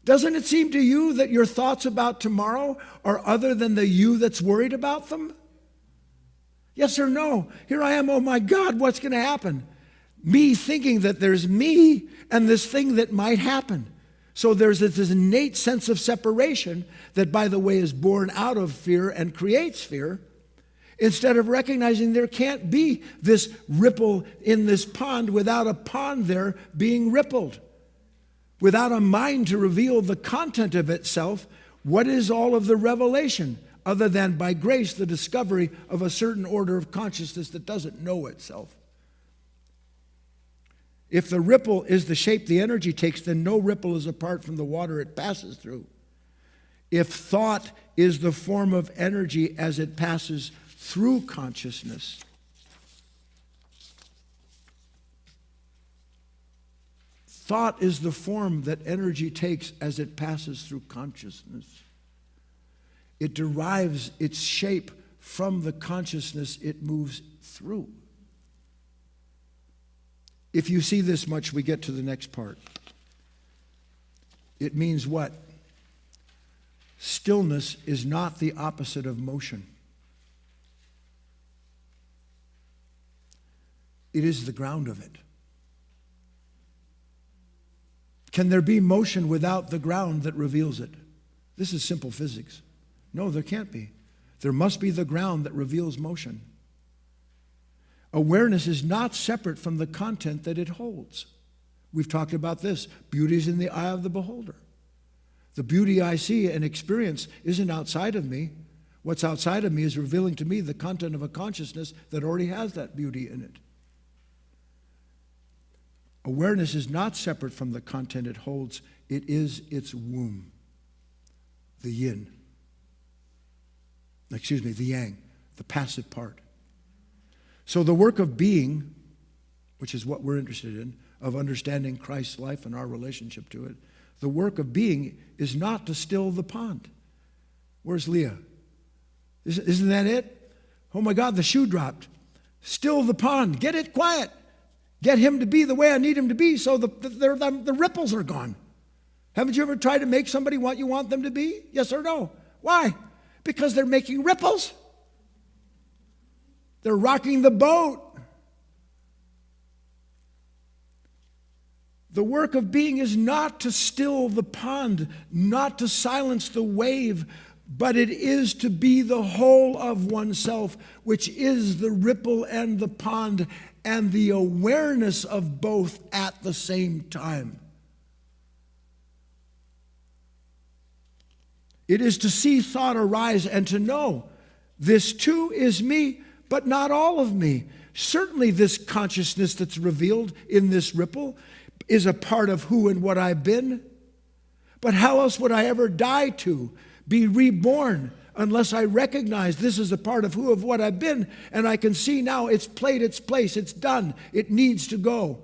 Doesn't it seem to you that your thoughts about tomorrow are other than the you that's worried about them? Yes or no? Here I am, oh my God, what's going to happen? Me thinking that there's me and this thing that might happen. So there's this innate sense of separation that, by the way, is born out of fear and creates fear, instead of recognizing there can't be this ripple in this pond without a pond there being rippled. Without a mind to reveal the content of itself, what is all of the revelation other than by grace the discovery of a certain order of consciousness that doesn't know itself? If the ripple is the shape the energy takes, then no ripple is apart from the water it passes through. If thought is the form of energy as it passes through consciousness, thought is the form that energy takes as it passes through consciousness. It derives its shape from the consciousness it moves through. If you see this much, we get to the next part. It means what? Stillness is not the opposite of motion. It is the ground of it. Can there be motion without the ground that reveals it? This is simple physics. No, there can't be. There must be the ground that reveals motion. Awareness is not separate from the content that it holds. We've talked about this. Beauty is in the eye of the beholder. The beauty I see and experience isn't outside of me. What's outside of me is revealing to me the content of a consciousness that already has that beauty in it. Awareness is not separate from the content it holds. It is its womb, the yin. The yang, the passive part. So the work of being, which is what we're interested in, of understanding Christ's life and our relationship to it, the work of being is not to still the pond. Where's Leah? Isn't that it? Oh my God, the shoe dropped. Still the pond. Get it quiet. Get him to be the way I need him to be so the ripples are gone. Haven't you ever tried to make somebody what you want them to be? Yes or no? Why? Because they're making ripples. They're rocking the boat. The work of being is not to still the pond, not to silence the wave, but it is to be the whole of oneself, which is the ripple and the pond and the awareness of both at the same time. It is to see thought arise and to know this too is me, but not all of me. Certainly this consciousness that's revealed in this ripple is a part of who and what I've been. But how else would I ever die to be reborn unless I recognize this is a part of who of what I've been, and I can see now it's played its place, it's done, it needs to go.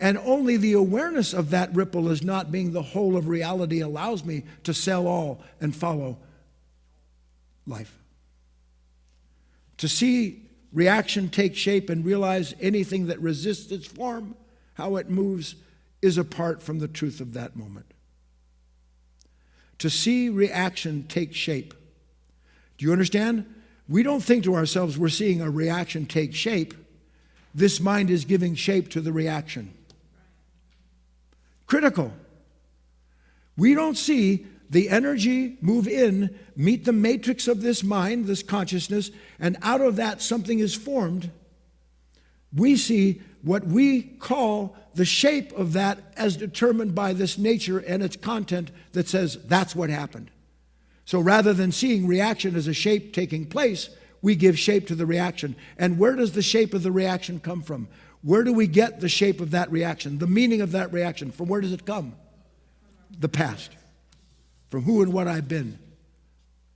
And only the awareness of that ripple as not being the whole of reality allows me to sell all and follow life. To see reaction take shape and realize anything that resists its form, how it moves, is apart from the truth of that moment. To see reaction take shape. Do you understand? We don't think to ourselves we're seeing a reaction take shape. This mind is giving shape to the reaction. Critical. We don't see the energy move in, meet the matrix of this mind, this consciousness, and out of that something is formed. We see what we call the shape of that as determined by this nature and its content that says that's what happened. So rather than seeing reaction as a shape taking place, we give shape to the reaction. And where does the shape of the reaction come from? Where do we get the shape of that reaction, the meaning of that reaction? From where does it come? The past. From who and what I've been.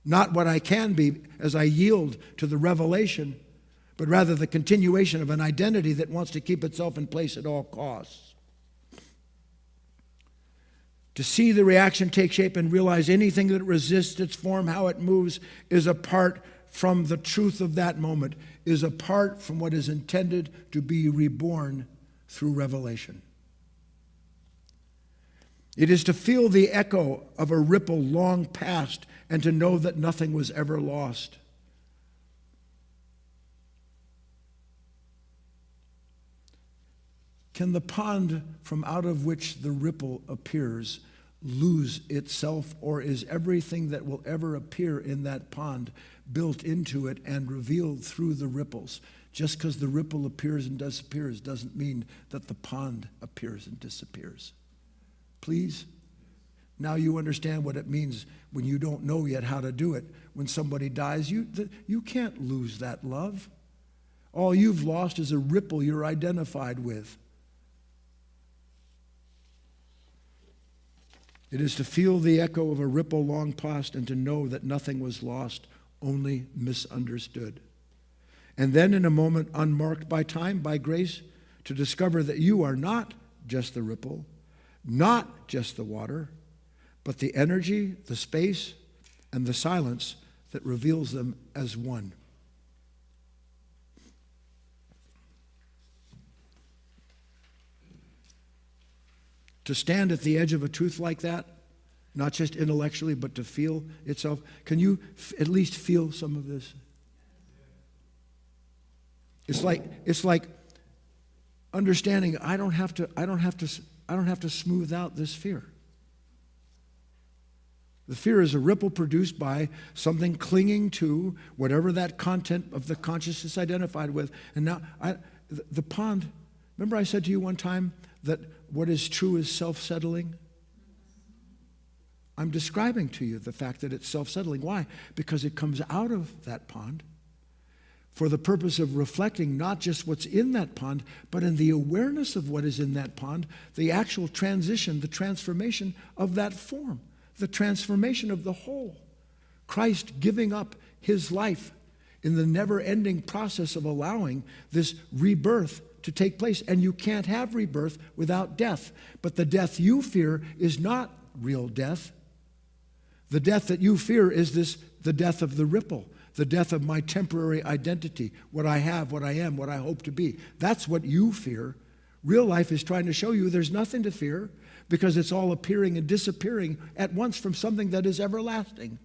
Not what I can be as I yield to the revelation, but rather the continuation of an identity that wants to keep itself in place at all costs. To see the reaction take shape and realize anything that resists its form, how it moves, is apart from the truth of that moment, is apart from what is intended to be reborn through revelation. It is to feel the echo of a ripple long past and to know that nothing was ever lost. Can the pond from out of which the ripple appears lose itself, or is everything that will ever appear in that pond built into it and revealed through the ripples? Just because the ripple appears and disappears doesn't mean that the pond appears and disappears. Please? Now you understand what it means when you don't know yet how to do it. When somebody dies, you can't lose that love. All you've lost is a ripple you're identified with. It is to feel the echo of a ripple long past and to know that nothing was lost, only misunderstood. And then in a moment unmarked by time, by grace, to discover that you are not just the ripple, not just the water, but the energy, the space, and the silence that reveals them as one. To stand at the edge of a truth like that, not just intellectually, but to feel itself. Can you at least feel some of this? It's like understanding I don't have to smooth out this fear. The fear is a ripple produced by something clinging to whatever that content of the consciousness identified with. And now the pond, remember I said to you one time that what is true is self-settling? I'm describing to you the fact that it's self-settling. Why? Because it comes out of that pond for the purpose of reflecting not just what's in that pond, but in the awareness of what is in that pond, the actual transition, the transformation of that form, the transformation of the whole. Christ giving up his life in the never-ending process of allowing this rebirth to take place. And you can't have rebirth without death. But the death you fear is not real death. The death that you fear is the death of the ripple, the death of my temporary identity, what I have, what I am, what I hope to be. That's what you fear. Real life is trying to show you there's nothing to fear because it's all appearing and disappearing at once from something that is everlasting,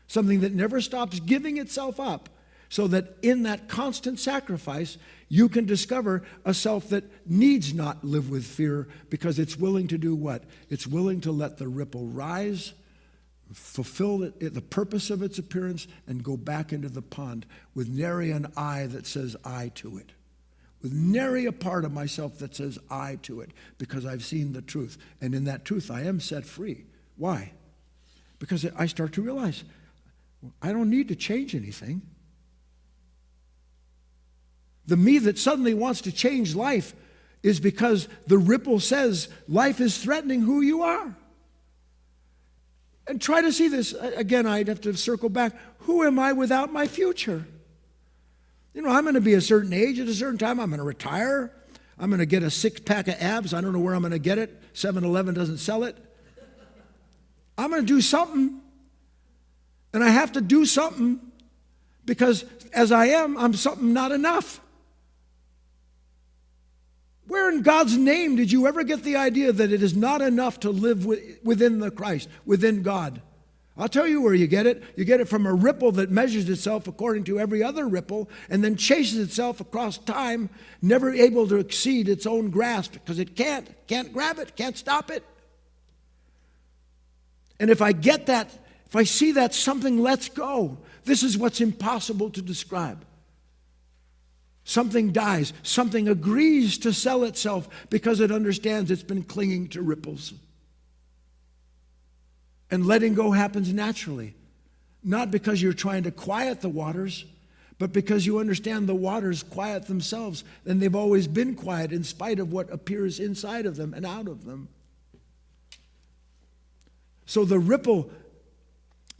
something that never stops giving itself up, so that in that constant sacrifice, you can discover a self that needs not live with fear because it's willing to do what? It's willing to let the ripple rise, fulfill the purpose of its appearance, and go back into the pond with nary an I that says I to it. With nary a part of myself that says I to it, because I've seen the truth. And in that truth, I am set free. Why? Because I start to realize I don't need to change anything. The me that suddenly wants to change life is because the ripple says life is threatening who you are. And try to see this. Again, I'd have to circle back. Who am I without my future? You know, I'm going to be a certain age at a certain time. I'm going to retire. I'm going to get a six-pack of abs. I don't know where I'm going to get it. 7-Eleven doesn't sell it. I'm going to do something. And I have to do something because as I am, I'm something not enough. Where in God's name did you ever get the idea that it is not enough to live within the Christ, within God? I'll tell you where you get it. You get it from a ripple that measures itself according to every other ripple and then chases itself across time, never able to exceed its own grasp because it can't grab it, can't stop it. And if I get that, if I see that something lets go, this is what's impossible to describe. Something dies. Something agrees to sell itself because it understands it's been clinging to ripples. And letting go happens naturally. Not because you're trying to quiet the waters, but because you understand the waters quiet themselves. And they've always been quiet in spite of what appears inside of them and out of them. So the ripple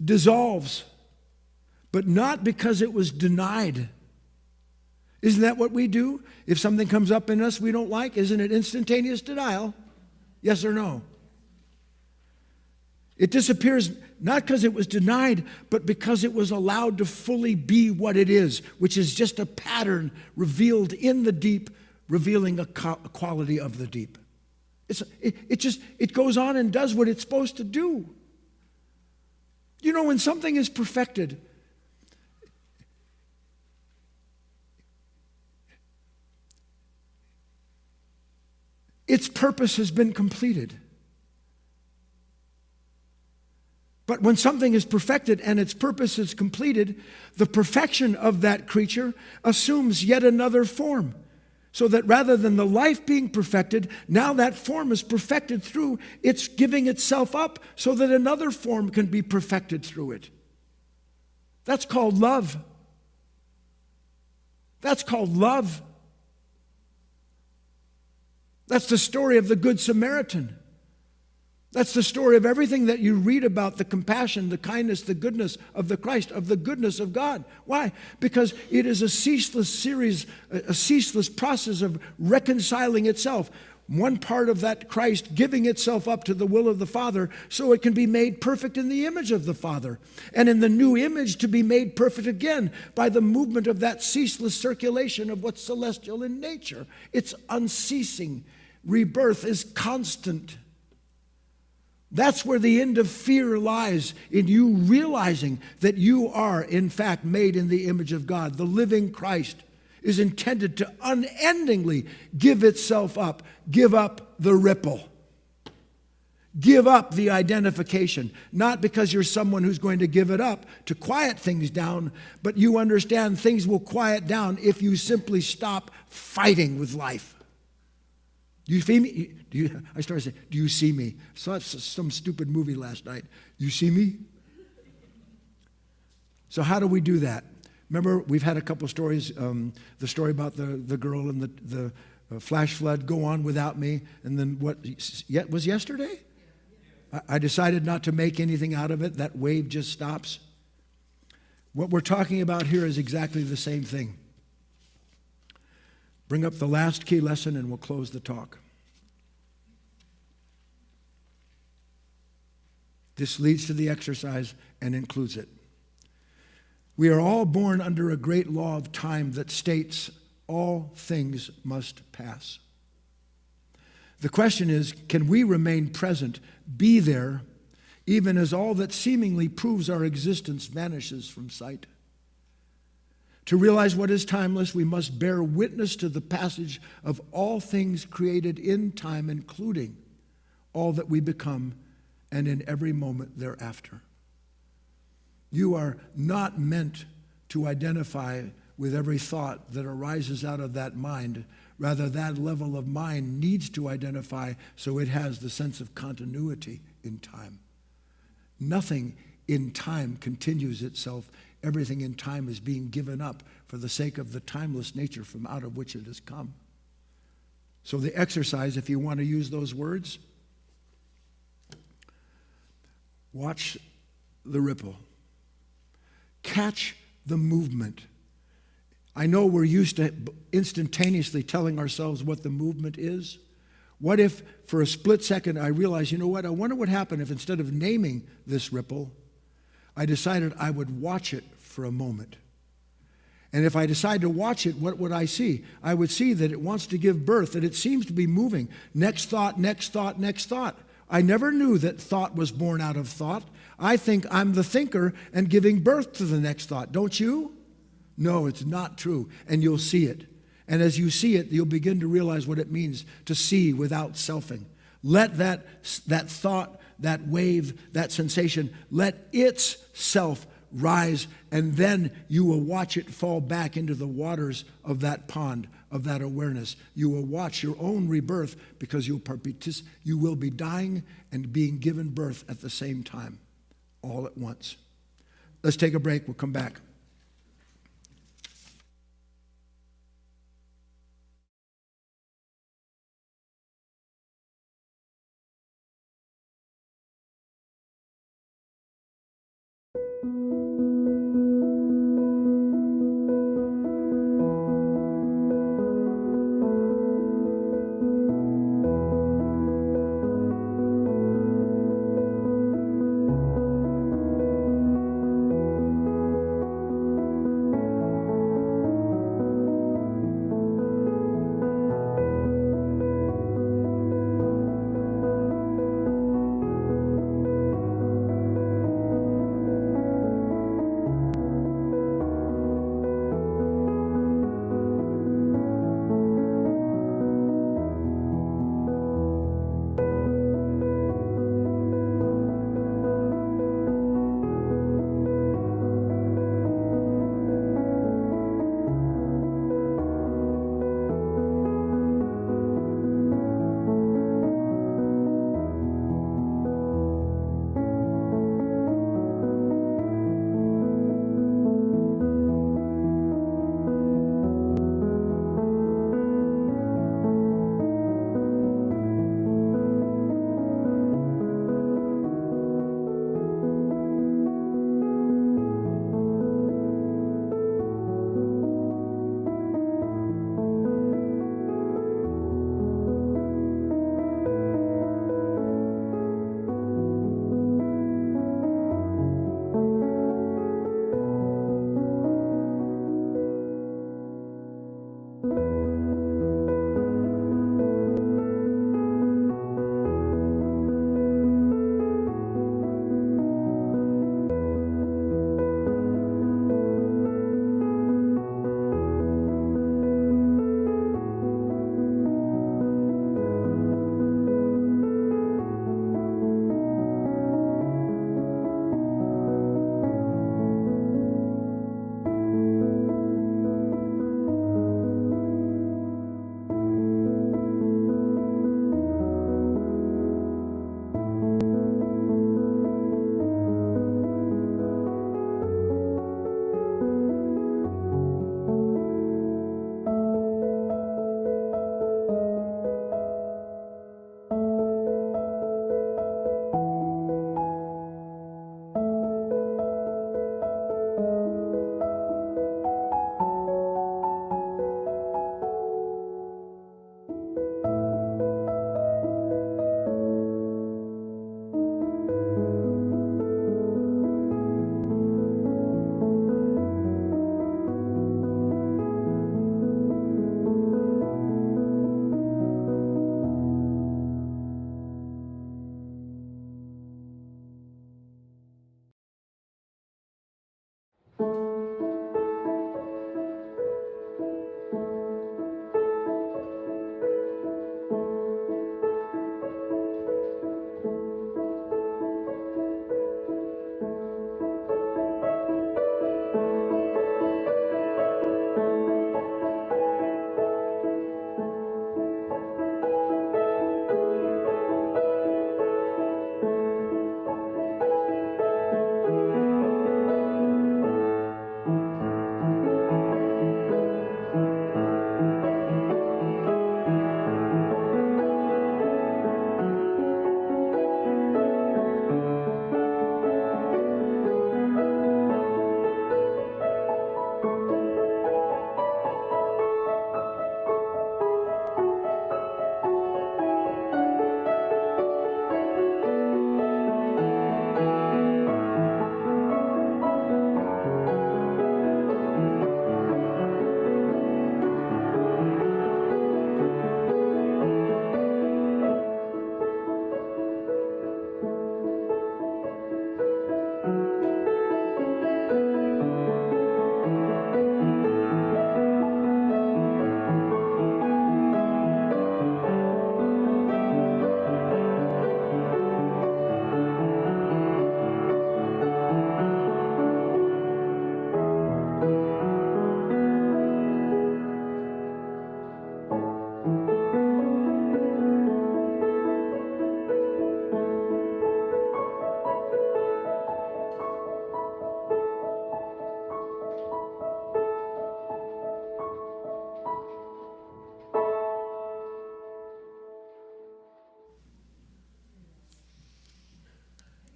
dissolves, but not because it was denied. Isn't that what we do? If something comes up in us we don't like, isn't it instantaneous denial? Yes or no? It disappears not because it was denied, but because it was allowed to fully be what it is, which is just a pattern revealed in the deep, revealing a quality of the deep. It goes on and does what it's supposed to do. You know, when something is perfected, its purpose has been completed. But when something is perfected and its purpose is completed, the perfection of that creature assumes yet another form. So that rather than the life being perfected, now that form is perfected through its giving itself up so that another form can be perfected through it. That's called love. That's called love. That's the story of the Good Samaritan. That's the story of everything that you read about, the compassion, the kindness, the goodness of the Christ, of the goodness of God. Why? Because it is a ceaseless series, a ceaseless process of reconciling itself. One part of that Christ giving itself up to the will of the Father so it can be made perfect in the image of the Father. And in the new image to be made perfect again by the movement of that ceaseless circulation of what's celestial in nature. It's unceasing. Rebirth is constant. That's where the end of fear lies, in you realizing that you are, in fact, made in the image of God. The living Christ is intended to unendingly give itself up, give up the ripple, give up the identification, not because you're someone who's going to give it up to quiet things down, but you understand things will quiet down if you simply stop fighting with life. You see me? I started saying, do you see me? I saw some stupid movie last night. You see me? So how do we do that? Remember, we've had a couple of stories. The story about the girl and the flash flood, go on without me. And then what was yesterday? I decided not to make anything out of it. That wave just stops. What we're talking about here is exactly the same thing. Bring up the last key lesson and we'll close the talk. This leads to the exercise and includes it. We are all born under a great law of time that states all things must pass. The question is, can we remain present, be there, even as all that seemingly proves our existence vanishes from sight? To realize what is timeless, we must bear witness to the passage of all things created in time, including all that we become and in every moment thereafter. You are not meant to identify with every thought that arises out of that mind. Rather, that level of mind needs to identify so it has the sense of continuity in time. Nothing in time continues itself. Everything in time is being given up for the sake of the timeless nature from out of which it has come. So the exercise, if you want to use those words, watch the ripple. Catch the movement. I know we're used to instantaneously telling ourselves what the movement is. What if for a split second I realized, you know what, I wonder what happened if instead of naming this ripple, I decided I would watch it for a moment. And if I decide to watch it, what would I see? I would see that it wants to give birth, that it seems to be moving. Next thought, next thought, next thought. I never knew that thought was born out of thought. I think I'm the thinker and giving birth to the next thought. Don't you? No, it's not true. And you'll see it. And as you see it, you'll begin to realize what it means to see without selfing. Let that thought, that wave, that sensation, let its self rise, and then you will watch it fall back into the waters of that pond, of that awareness. You will watch your own rebirth because you will be dying and being given birth at the same time, all at once. Let's take a break. We'll come back.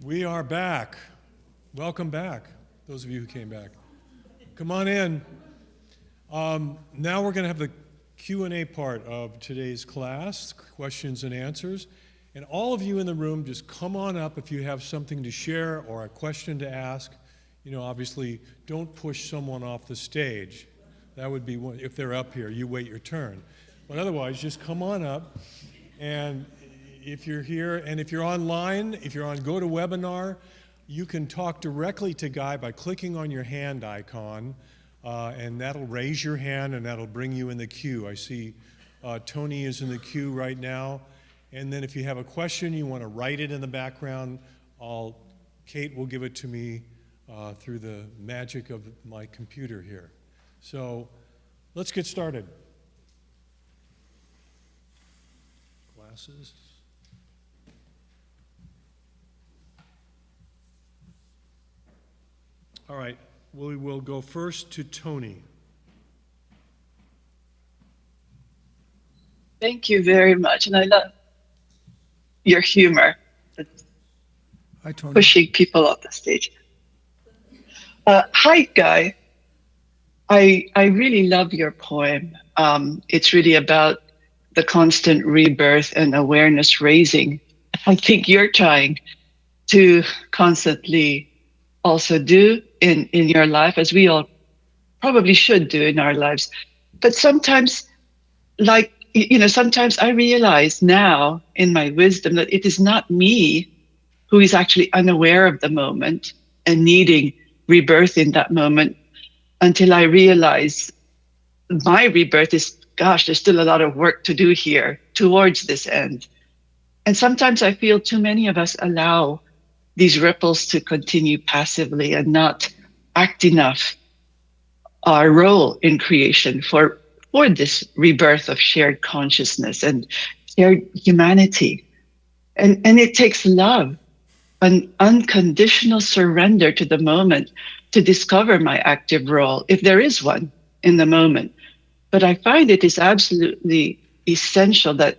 We are back. Welcome back, those of you who came back. Come on in. Now we're going to have the Q&A part of today's class, questions and answers. And all of you in the room, just come on up if you have something to share or a question to ask. You know, obviously, don't push someone off the stage. That would be one, if they're up here, you wait your turn. But otherwise, just come on up. And if you're here, and if you're online, if you're on GoToWebinar, you can talk directly to Guy by clicking on your hand icon, and that'll raise your hand and that'll bring you in the queue. I see Tony is in the queue right now. And then if you have a question, you want to write it in the background, Kate will give it to me through the magic of my computer here. So let's get started. Glasses. All right, we will go first to Tony. Thank you very much, and I love your humor. It's Hi, Tony. pushing people off the stage. Hi, Guy. I really love your poem. It's really about the constant rebirth and awareness raising. I think you're trying to constantly also do in your life, as we all probably should do in our lives. But sometimes, sometimes I realize now in my wisdom that it is not me who is actually unaware of the moment and needing rebirth in that moment, until I realize my rebirth is, gosh, there's still a lot of work to do here towards this end. And sometimes I feel too many of us allow these ripples to continue passively and not act enough our role in creation for this rebirth of shared consciousness and shared humanity. And it takes love, an unconditional surrender to the moment to discover my active role, if there is one in the moment. But I find it is absolutely essential that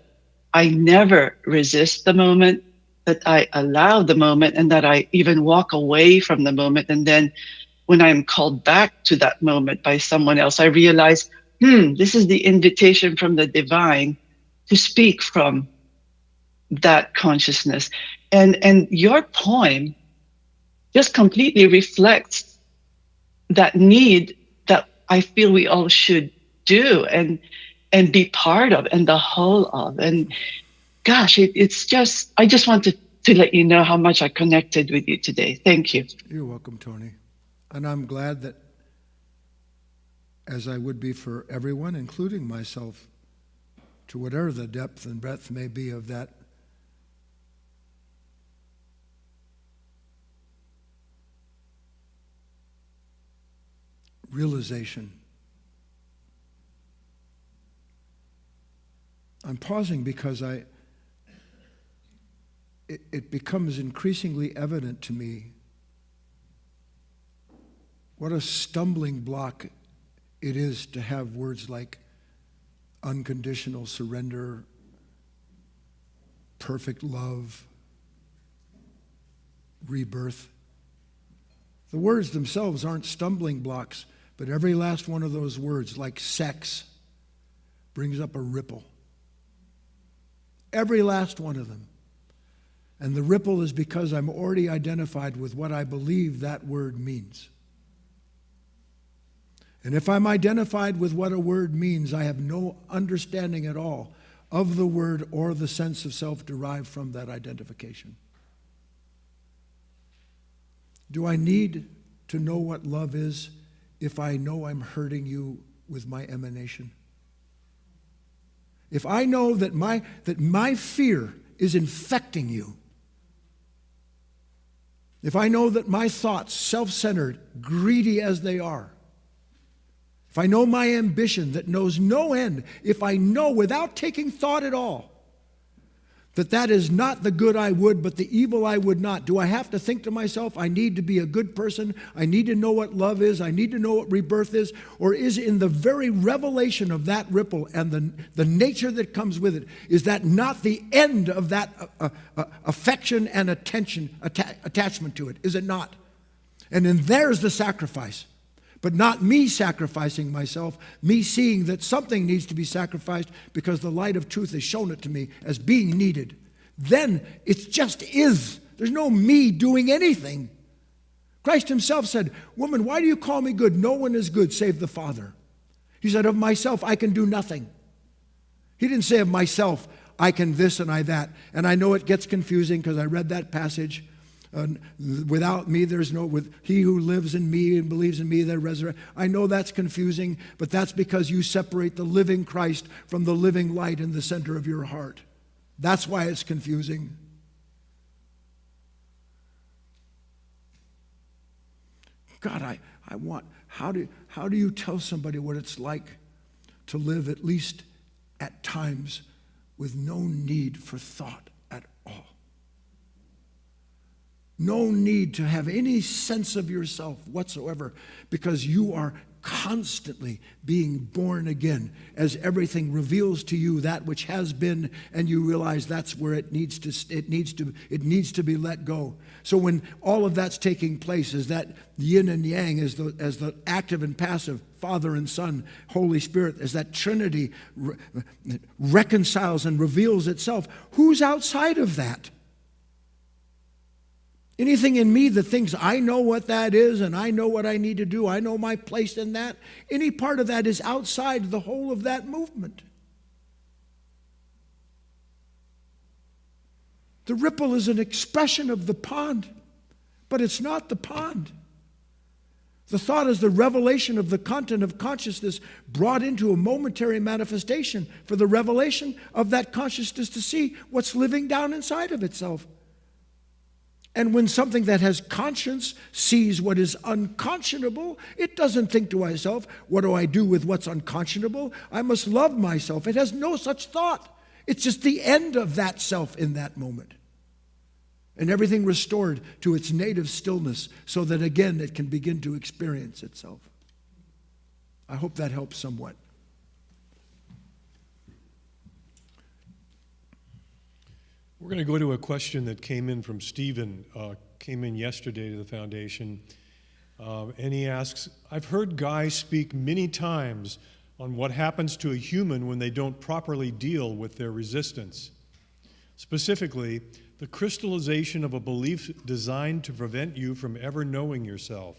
I never resist the moment, that I allow the moment, and that I even walk away from the moment. And then when I'm called back to that moment by someone else, I realize, this is the invitation from the divine to speak from that consciousness. And your poem just completely reflects that need that I feel we all should do and be part of and the whole of. And gosh, it's just, I just wanted to let you know how much I connected with you today. Thank you. You're welcome, Tony. And I'm glad that, as I would be for everyone, including myself, to whatever the depth and breadth may be of that realization. I'm pausing because it becomes increasingly evident to me what a stumbling block it is to have words like unconditional surrender, perfect love, rebirth. The words themselves aren't stumbling blocks, but every last one of those words, like sex, brings up a ripple. Every last one of them. And the ripple is because I'm already identified with what I believe that word means. And if I'm identified with what a word means, I have no understanding at all of the word or the sense of self derived from that identification. Do I need to know what love is if I know I'm hurting you with my emanation? If I know that my fear is infecting you, if I know that my thoughts, self-centered, greedy as they are, if I know my ambition that knows no end, if I know without taking thought at all That is not the good I would, but the evil I would not. Do I have to think to myself, I need to be a good person, I need to know what love is, I need to know what rebirth is? Or is in the very revelation of that ripple and the nature that comes with it, is that not the end of that affection and attachment to it? Is it not? And then there's the sacrifice. But not me sacrificing myself, me seeing that something needs to be sacrificed because the light of truth has shown it to me as being needed. Then it just is. There's no me doing anything. Christ himself said, "Woman, why do you call me good? No one is good save the Father." He said, "Of myself I can do nothing." He didn't say of myself, I can this and I that. And I know it gets confusing because I read that passage. Without me, there's no, with he who lives in me and believes in me, they're resurrected. I know that's confusing, but that's because you separate the living Christ from the living light in the center of your heart. That's why it's confusing. God, I want, how do you tell somebody what it's like to live, at least at times, with no need for thought at all? No need to have any sense of yourself whatsoever, because you are constantly being born again as everything reveals to you that which has been, and you realize that's where it needs to be let go. So when all of that's taking place, as that yin and yang, as the active and passive, Father and Son, Holy Spirit, as that Trinity reconciles and reveals itself, who's outside of that? Anything in me that thinks I know what that is and I know what I need to do, I know my place in that, any part of that is outside the whole of that movement. The ripple is an expression of the pond, but it's not the pond. The thought is the revelation of the content of consciousness brought into a momentary manifestation for the revelation of that consciousness to see what's living down inside of itself. And when something that has conscience sees what is unconscionable, it doesn't think to itself, what do I do with what's unconscionable? I must love myself. It has no such thought. It's just the end of that self in that moment. And everything restored to its native stillness so that again it can begin to experience itself. I hope that helps somewhat. We're going to go to a question that came in from Stephen, came in yesterday to the foundation. And he asks, I've heard guys speak many times on what happens to a human when they don't properly deal with their resistance. Specifically, the crystallization of a belief designed to prevent you from ever knowing yourself.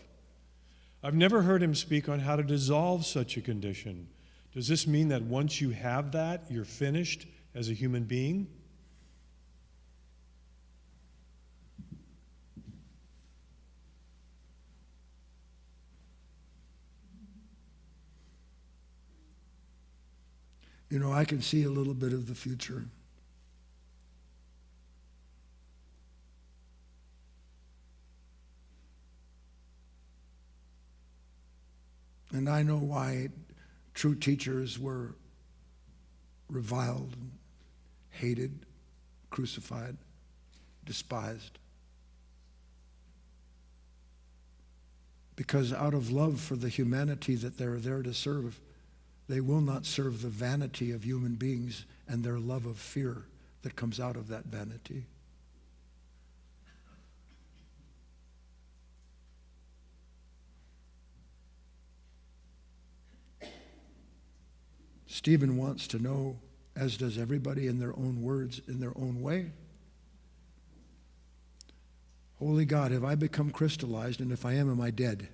I've never heard him speak on how to dissolve such a condition. Does this mean that once you have that, you're finished as a human being? You know, I can see a little bit of the future. And I know why true teachers were reviled, hated, crucified, despised. Because out of love for the humanity that they're there to serve, they will not serve the vanity of human beings and their love of fear that comes out of that vanity. Stephen wants to know, as does everybody in their own words, in their own way. Holy God, have I become crystallized? And if I am I dead?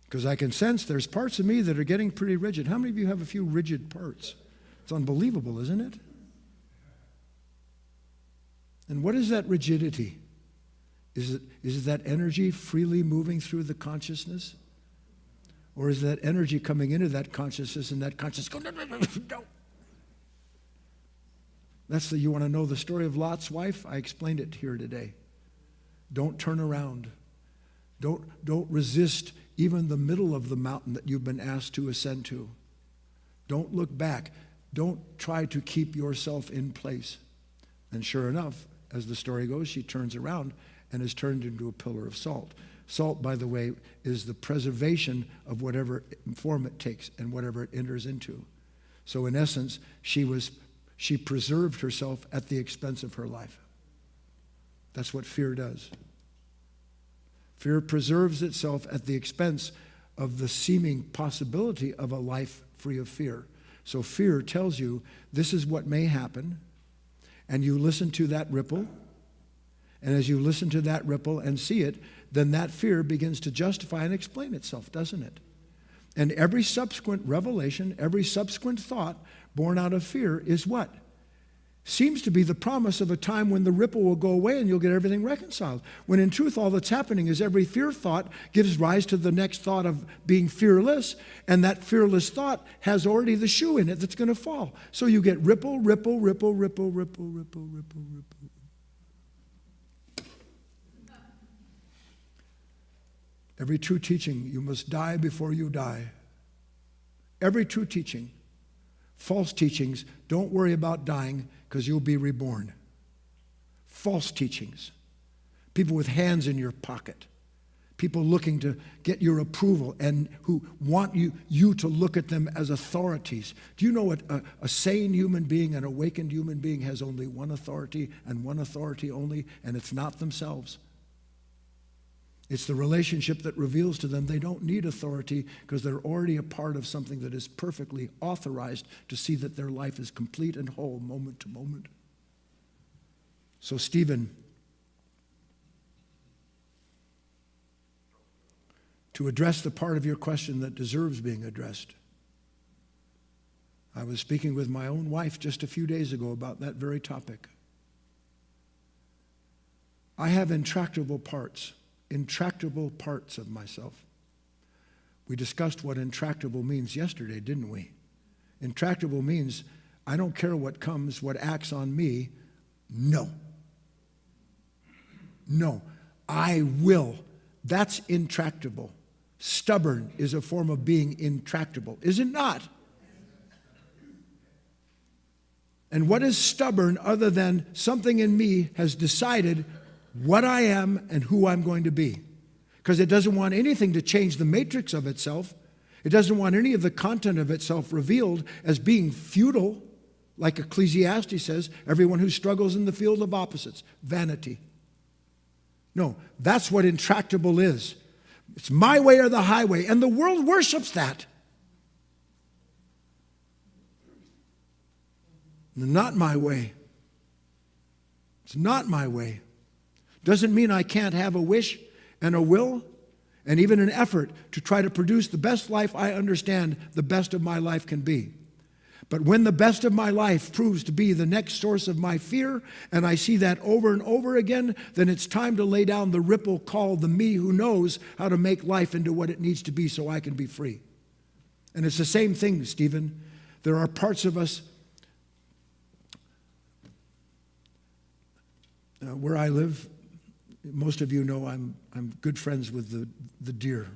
Because I can sense there's parts of me that are getting pretty rigid. How many of you have a few rigid parts? It's unbelievable, isn't it? And what is that rigidity? Is it that energy freely moving through the consciousness? Or is that energy coming into that consciousness and that consciousness going, no. You want to know the story of Lot's wife? I explained it here today. Don't turn around. Don't resist even the middle of the mountain that you've been asked to ascend to. Don't look back. Don't try to keep yourself in place. And sure enough, as the story goes, she turns around and is turned into a pillar of salt. Salt, by the way, is the preservation of whatever form it takes and whatever it enters into. So in essence, she preserved herself at the expense of her life. That's what fear does. Fear preserves itself at the expense of the seeming possibility of a life free of fear. So fear tells you this is what may happen, and you listen to that ripple, and as you listen to that ripple and see it, then that fear begins to justify and explain itself, doesn't it? And every subsequent revelation, every subsequent thought born out of fear is what? Seems to be the promise of a time when the ripple will go away and you'll get everything reconciled. When in truth, all that's happening is every fear thought gives rise to the next thought of being fearless, and that fearless thought has already the shoe in it that's going to fall. So you get ripple, ripple, ripple, ripple, ripple, ripple, ripple, ripple. Every true teaching, you must die before you die. Every true teaching. False teachings, don't worry about dying because you'll be reborn. False teachings. People with hands in your pocket. People looking to get your approval and who want you to look at them as authorities. Do you know what a sane human being, an awakened human being has only one authority and one authority only, and it's not themselves. It's the relationship that reveals to them they don't need authority because they're already a part of something that is perfectly authorized to see that their life is complete and whole moment to moment. So Stephen, to address the part of your question that deserves being addressed, I was speaking with my own wife just a few days ago about that very topic. I have intractable parts of myself. We discussed what intractable means yesterday, didn't we? Intractable means I don't care what comes, what acts on me. No. No. I will. That's intractable. Stubborn is a form of being intractable, is it not? And what is stubborn other than something in me has decided what I am and who I'm going to be? Because it doesn't want anything to change the matrix of itself. It doesn't want any of the content of itself revealed as being futile, like Ecclesiastes says, everyone who struggles in the field of opposites, vanity. No, that's what intractable is. It's my way or the highway, and the world worships that. Not my way. It's not my way. Doesn't mean I can't have a wish and a will and even an effort to try to produce the best life I understand the best of my life can be. But when the best of my life proves to be the next source of my fear, and I see that over and over again, then it's time to lay down the ripple called the me who knows how to make life into what it needs to be so I can be free. And it's the same thing, Stephen. There are parts of us where I live. Most of you know I'm good friends with the deer,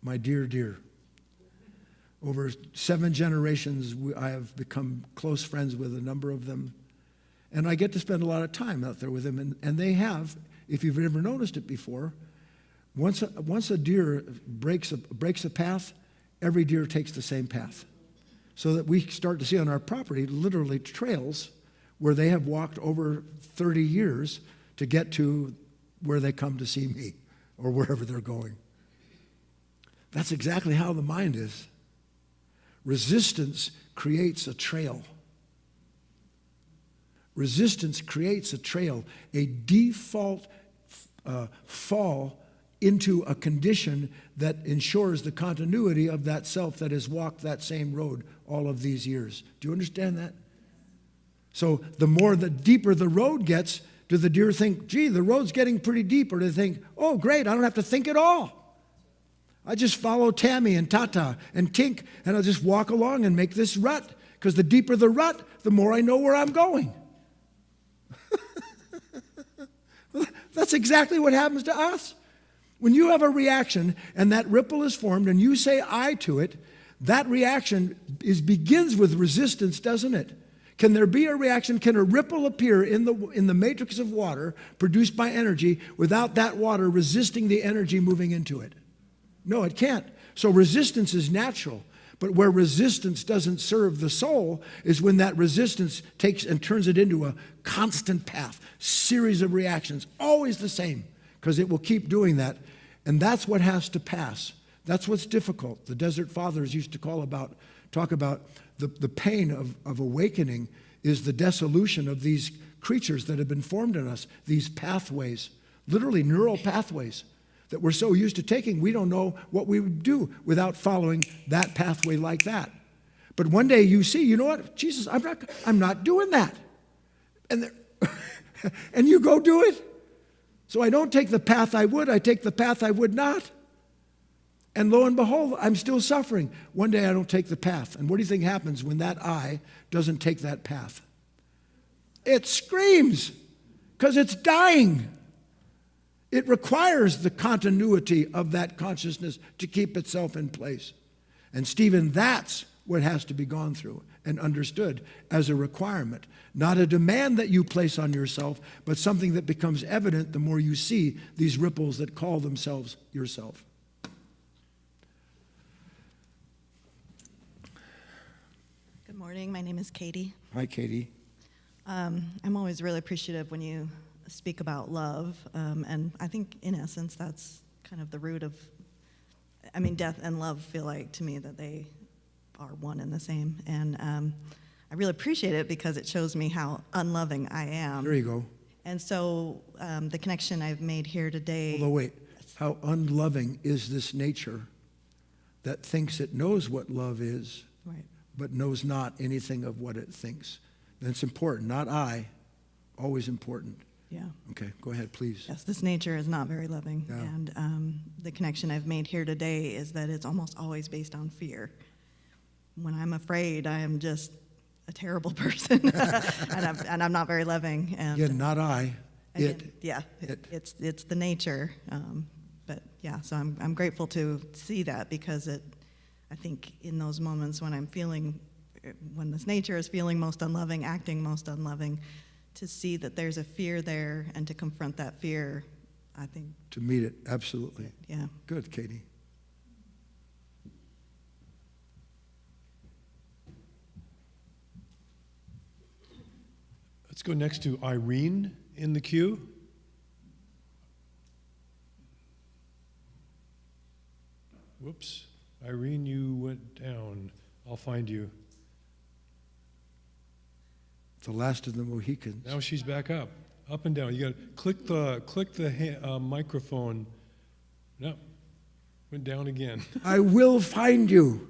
my deer. Over 7 generations, I have become close friends with a number of them. And I get to spend a lot of time out there with them. And they have, if you've ever noticed it before, once a deer breaks a path, every deer takes the same path. So that we start to see on our property literally trails where they have walked over 30 years to get to where they come to see me or wherever they're going. That's exactly how the mind is. Resistance creates a trail. Resistance creates a trail, a default fall into a condition that ensures the continuity of that self that has walked that same road all of these years. Do you understand that? So the deeper the road gets, do the deer think, gee, the road's getting pretty deep? Or do they think, oh, great, I don't have to think at all. I just follow Tammy and Tata and Tink, and I'll just walk along and make this rut. Because the deeper the rut, the more I know where I'm going. That's exactly what happens to us. When you have a reaction and that ripple is formed and you say I to it, that reaction begins with resistance, doesn't it? Can there be a reaction? Can a ripple appear in the matrix of water produced by energy without that water resisting the energy moving into it? No, it can't. So resistance is natural. But where resistance doesn't serve the soul is when that resistance takes and turns it into a constant path, series of reactions, always the same, because it will keep doing that. And that's what has to pass. That's what's difficult. The Desert Fathers used to talk about the pain of awakening is the dissolution of these creatures that have been formed in us, these pathways, literally neural pathways that we're so used to taking, we don't know what we would do without following that pathway like that. But one day you see, you know what, Jesus, I'm not doing that. And, and you go do it. So I don't take the path I would, I take the path I would not. And lo and behold, I'm still suffering. One day I don't take the path. And what do you think happens when that I doesn't take that path? It screams because it's dying. It requires the continuity of that consciousness to keep itself in place. And Stephen, that's what has to be gone through and understood as a requirement. Not a demand that you place on yourself, but something that becomes evident the more you see these ripples that call themselves yourself. Good morning. My name is Katie. Hi, Katie. I'm always really appreciative when you speak about love, and I think in essence that's kind of the root of, death and love feel like to me that they are one and the same, and I really appreciate it because it shows me how unloving I am. There you go. And so the connection I've made here today. Although wait, how unloving is this nature that thinks it knows what love is, Right. but knows not anything of what it thinks. That's important, not I, always important. Yeah. Okay, go ahead, please. Yes, this nature is not very loving, Yeah. and the connection I've made here today is that it's almost always based on fear. When I'm afraid, I am just a terrible person, and I'm not very loving. And Again, not I, again, it. it's the nature. But yeah, so I'm grateful to see that because I think in those moments when when this nature is feeling most unloving, acting most unloving, to see that there's a fear there and to confront that fear, I think. To meet it, absolutely. Yeah. Good, Katie. Let's go next to Irene in the queue. Whoops. Irene, you went down. I'll find you. The last of the Mohicans. Now she's back up and down. You got to click the microphone. No, went down again. I will find you.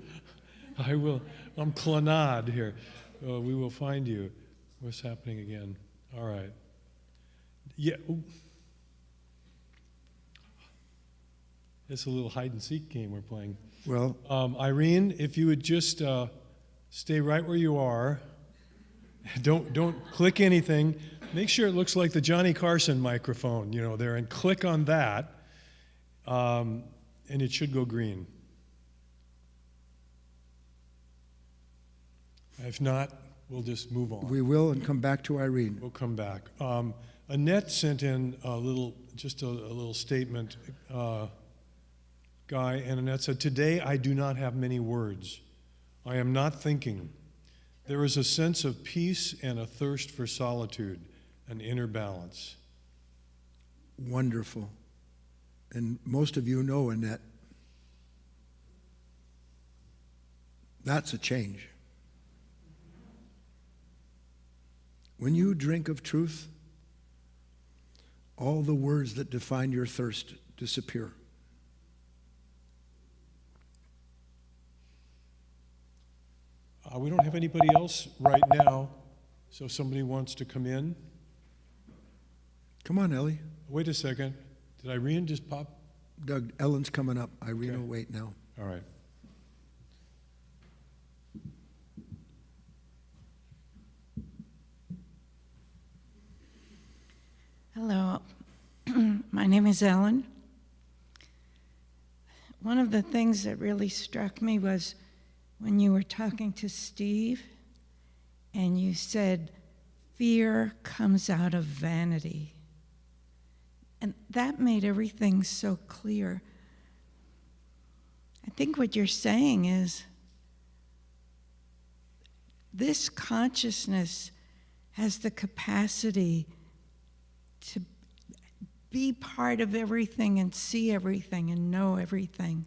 I will. I'm Clanad here. We will find you. What's happening again? All right. Yeah. Ooh. It's a little hide and seek game we're playing. Well, Irene, if you would just stay right where you are. Don't click anything. Make sure it looks like the Johnny Carson microphone, there, and click on that, and it should go green. If not, we'll just move on. we will and come back to Irene. We'll come back. Annette sent in a little statement, Guy, and Annette said, "Today I do not have many words. I am not thinking. There is a sense of peace and a thirst for solitude, an inner balance." Wonderful. And most of you know Annette. That's a change. When you drink of truth, all the words that define your thirst disappear. We don't have anybody else right now, so if somebody wants to come in. Come on, Ellie. Wait a second. Did Irene just pop? Doug, Ellen's coming up. Irene Okay. will wait now. All right. Hello, my name is Ellen. One of the things that really struck me was when you were talking to Steve and you said, fear comes out of vanity. And that made everything so clear. I think what you're saying is this consciousness has the capacity to be part of everything and see everything and know everything.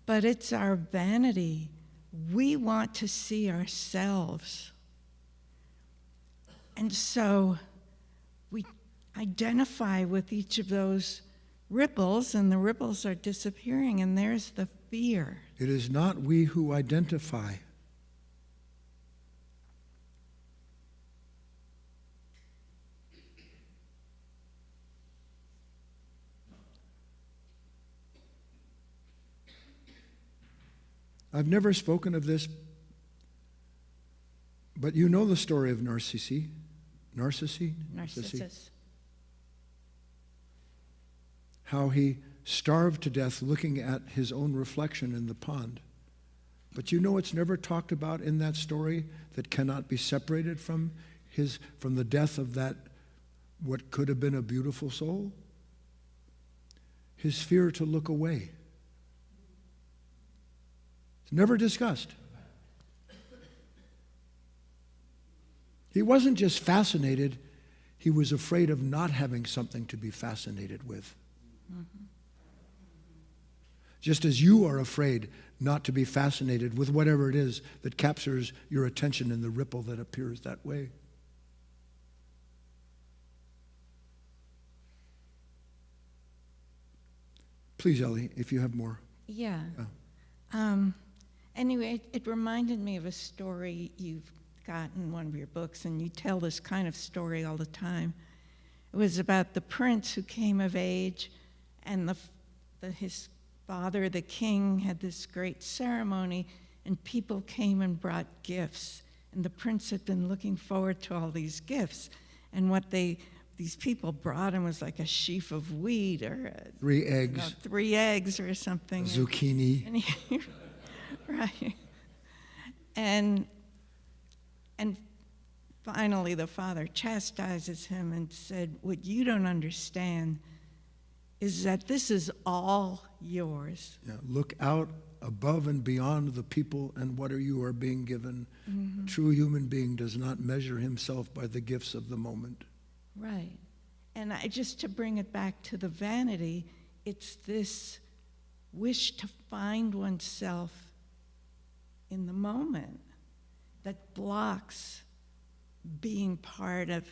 But it's our vanity. We want to see ourselves. And so we identify with each of those ripples, and the ripples are disappearing, and there's the fear. It is not we who identify. I've never spoken of this, but you know the story of Narcissi. Narcissus. How he starved to death looking at his own reflection in the pond. But you know it's never talked about in that story that cannot be separated from the death of that what could have been a beautiful soul? His fear to look away. It's never discussed. He wasn't just fascinated, he was afraid of not having something to be fascinated with. Mm-hmm. Just as you are afraid not to be fascinated with whatever it is that captures your attention in the ripple that appears that way. Please, Ellie, if you have more. Yeah. Oh. Anyway, it reminded me of a story you've got in one of your books, and you tell this kind of story all the time. It was about the prince who came of age, and his father, the king, had this great ceremony, and people came and brought gifts. And the prince had been looking forward to all these gifts. And what these people brought him was like a sheaf of wheat or 3 eggs. 3 eggs or something. Zucchini. Right. And finally the father chastises him and said, what you don't understand is that this is all yours. Yeah, look out above and beyond the people and what you are being given. Mm-hmm. True human being does not measure himself by the gifts of the moment. Right. And just to bring it back to the vanity, it's this wish to find oneself in the moment that blocks being part of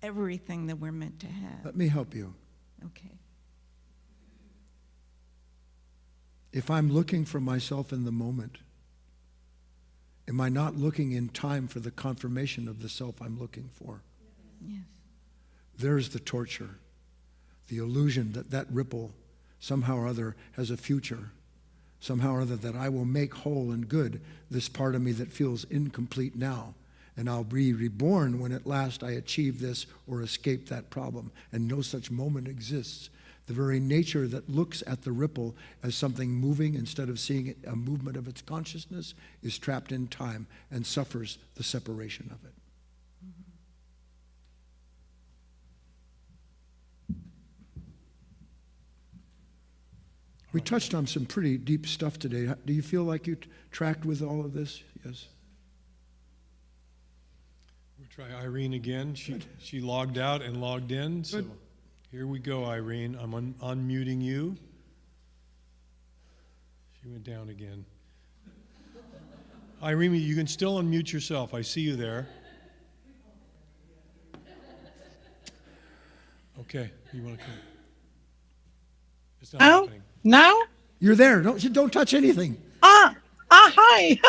everything that we're meant to have. Let me help you. Okay. If I'm looking for myself in the moment, am I not looking in time for the confirmation of the self I'm looking for? Yes. There's the torture, the illusion that ripple somehow or other has a future, somehow or other that I will make whole and good this part of me that feels incomplete now, and I'll be reborn when at last I achieve this or escape that problem, and no such moment exists. The very nature that looks at the ripple as something moving instead of seeing it a movement of its consciousness is trapped in time and suffers the separation of it. We touched on some pretty deep stuff today. Do you feel like you tracked with all of this? Yes. We'll try Irene again. She logged out and logged in. So here we go, Irene. I'm unmuting you. She went down again. Irene, you can still unmute yourself. I see you there. Okay, you want to come? It's not happening. Now? You're there. Don't touch anything. Hi.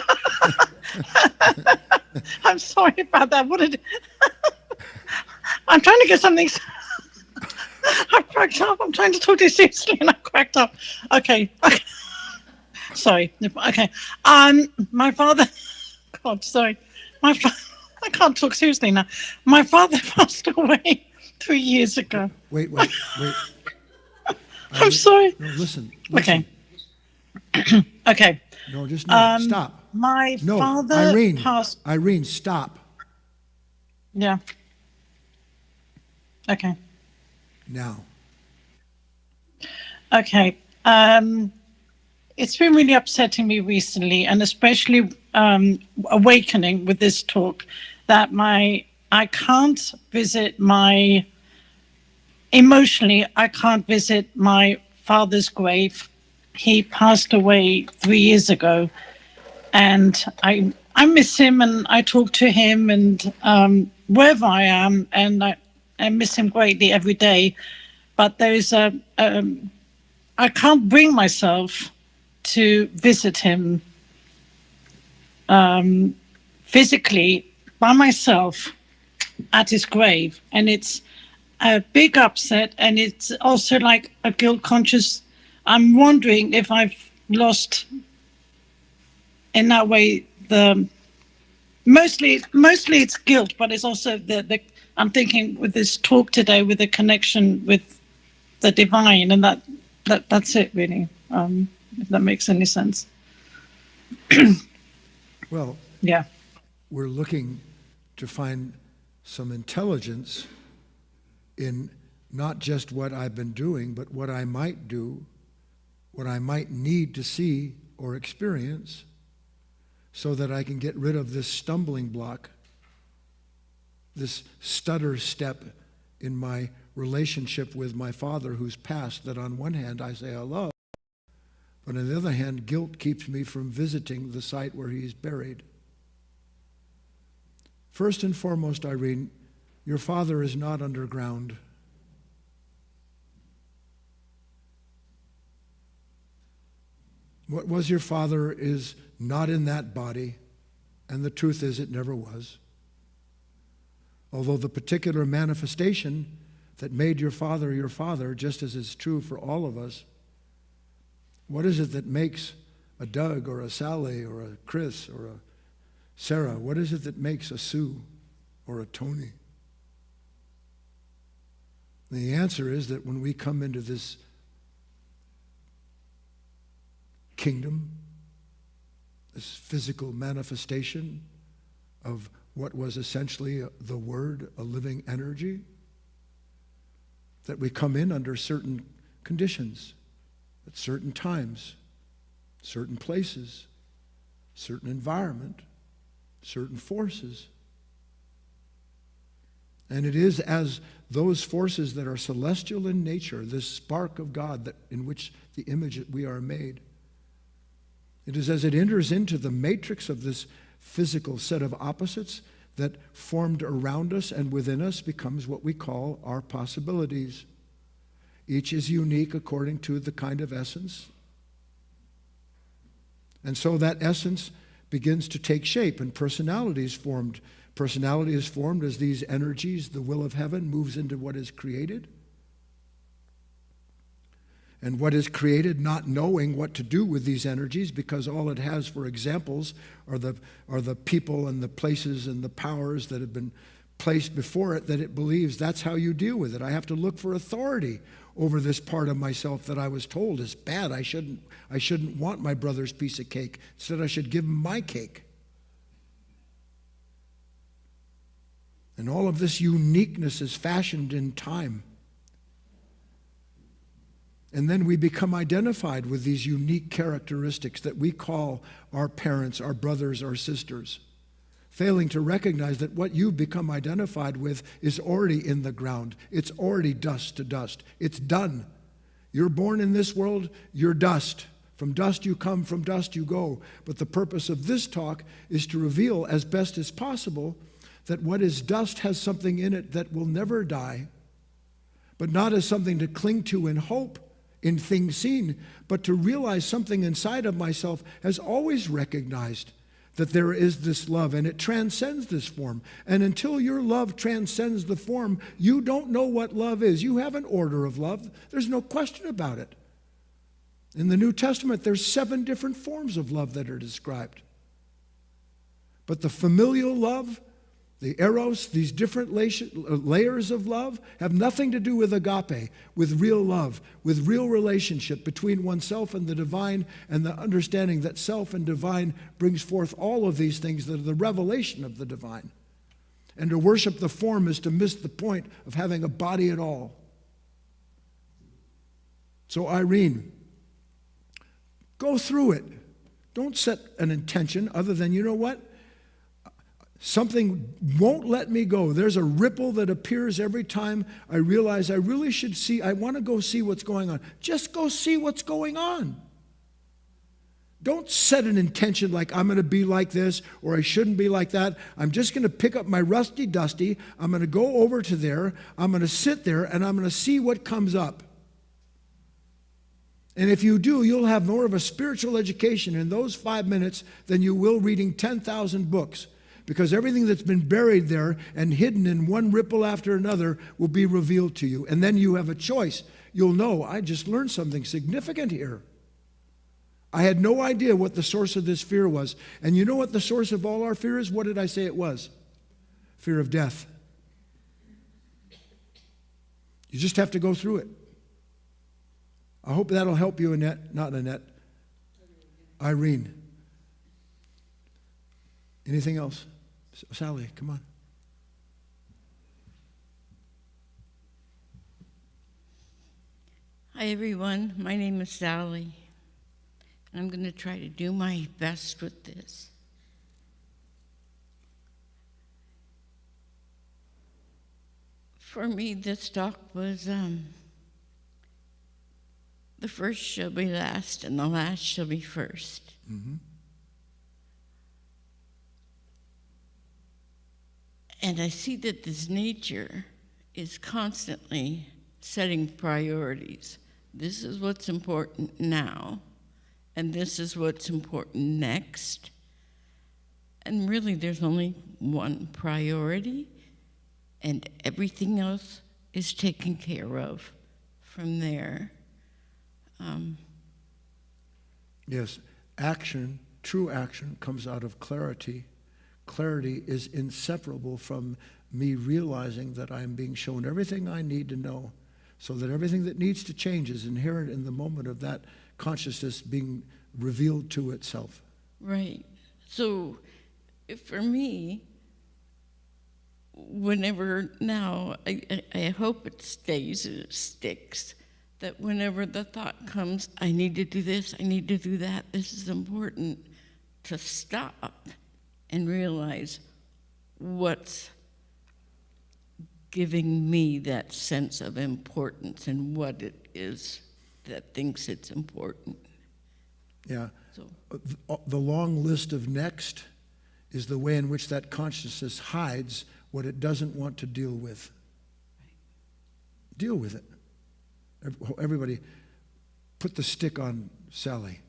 I'm sorry about that. I'm trying to get something. I cracked up. I'm trying to talk to you seriously, and I cracked up. Okay. Sorry. Okay. My father. God, sorry. I can't talk seriously now. My father passed away 3 years ago. Wait. I'm sorry. No, listen. Okay. Okay. No, just no. Stop. My No, father Irene. passed. Irene, stop. Yeah. Okay. Now. Okay. It's been really upsetting me recently, and especially awakening with this talk, that I can't visit my emotionally. I can't visit my father's grave. He passed away 3 years ago, and I miss him, and I talk to him, and wherever I am, and I miss him greatly every day. But there's I can't bring myself to visit him physically by myself at his grave, and it's a big upset, and it's also like a guilt conscious. I'm wondering if I've lost in that way the mostly it's guilt, but it's also the I'm thinking with this talk today with the connection with the divine, and that's it really. If that makes any sense. Well, Yeah. we're looking to find some intelligence in not just what I've been doing, but what I might do, what I might need to see or experience, so that I can get rid of this stumbling block, this stutter step in my relationship with my father who's passed, that on one hand I say I love, but on the other hand, guilt keeps me from visiting the site where he's buried. First and foremost, Irene, your father is not underground. What was your father is not in that body, and the truth is it never was. Although the particular manifestation that made your father, just as is true for all of us, what is it that makes a Doug or a Sally or a Chris or a Sarah? What is it that makes a Sue or a Tony? The answer is that when we come into this kingdom, this physical manifestation of what was essentially the Word, a living energy, that we come in under certain conditions, at certain times, certain places, certain environment, certain forces. And it is as those forces that are celestial in nature, this spark of God that in which the image that we are made, it is as it enters into the matrix of this physical set of opposites that formed around us and within us becomes what we call our possibilities. Each is unique according to the kind of essence. And so that essence begins to take shape and personality is formed. Personality is formed as these energies, the will of heaven, moves into what is created. And what is created not knowing what to do with these energies, because all it has for examples are the people and the places and the powers that have been placed before it, that it believes that's how you deal with it. I have to look for authority over this part of myself that I was told is bad. I shouldn't want my brother's piece of cake. Instead, I should give him my cake. And all of this uniqueness is fashioned in time. And then we become identified with these unique characteristics that we call our parents, our brothers, our sisters, failing to recognize that what you become identified with is already in the ground. It's already dust to dust. It's done. You're born in this world, you're dust. From dust you come, from dust you go. But the purpose of this talk is to reveal as best as possible that what is dust has something in it that will never die, but not as something to cling to in hope, in things seen, but to realize something inside of myself has always recognized that there is this love, and it transcends this form. And until your love transcends the form, you don't know what love is. You have an order of love. There's no question about it. In the New Testament, there's 7 different forms of love that are described. But the familial love, The eros, these different layers of love, have nothing to do with agape, with real love, with real relationship between oneself and the divine, and the understanding that self and divine brings forth all of these things that are the revelation of the divine. And to worship the form is to miss the point of having a body at all. So Irene, go through it. Don't set an intention other than, you know what? Something won't let me go. There's a ripple that appears every time I realize I really should see, I want to go see what's going on. Just go see what's going on. Don't set an intention like I'm going to be like this or I shouldn't be like that. I'm just going to pick up my rusty dusty. I'm going to go over to there. I'm going to sit there and I'm going to see what comes up. And if you do, you'll have more of a spiritual education in those 5 minutes than you will reading 10,000 books. Because everything that's been buried there and hidden in one ripple after another will be revealed to you. And then you have a choice. You'll know, I just learned something significant here. I had no idea what the source of this fear was. And you know what the source of all our fear is? What did I say it was? Fear of death. You just have to go through it. I hope that'll help you, Annette. Not Annette. Irene. Anything else? Sally, come on. Hi, everyone. My name is Sally. I'm going to try to do my best with this. For me, this talk was the first shall be last and the last shall be first. Mm-hmm. And I see that this nature is constantly setting priorities. This is what's important now, and this is what's important next. And really, there's only one priority, and everything else is taken care of from there. Yes, action, true action, comes out of clarity. Clarity is inseparable from me realizing that I'm being shown everything I need to know, so that everything that needs to change is inherent in the moment of that consciousness being revealed to itself. Right. So for me, whenever now, I hope it stays and it sticks, that whenever the thought comes, I need to do this, I need to do that, this is important, to stop and realize what's giving me that sense of importance and what it is that thinks it's important. Yeah. So, The long list of next is the way in which that consciousness hides what it doesn't want to deal with. Deal with it. Everybody, put the stick on Sally.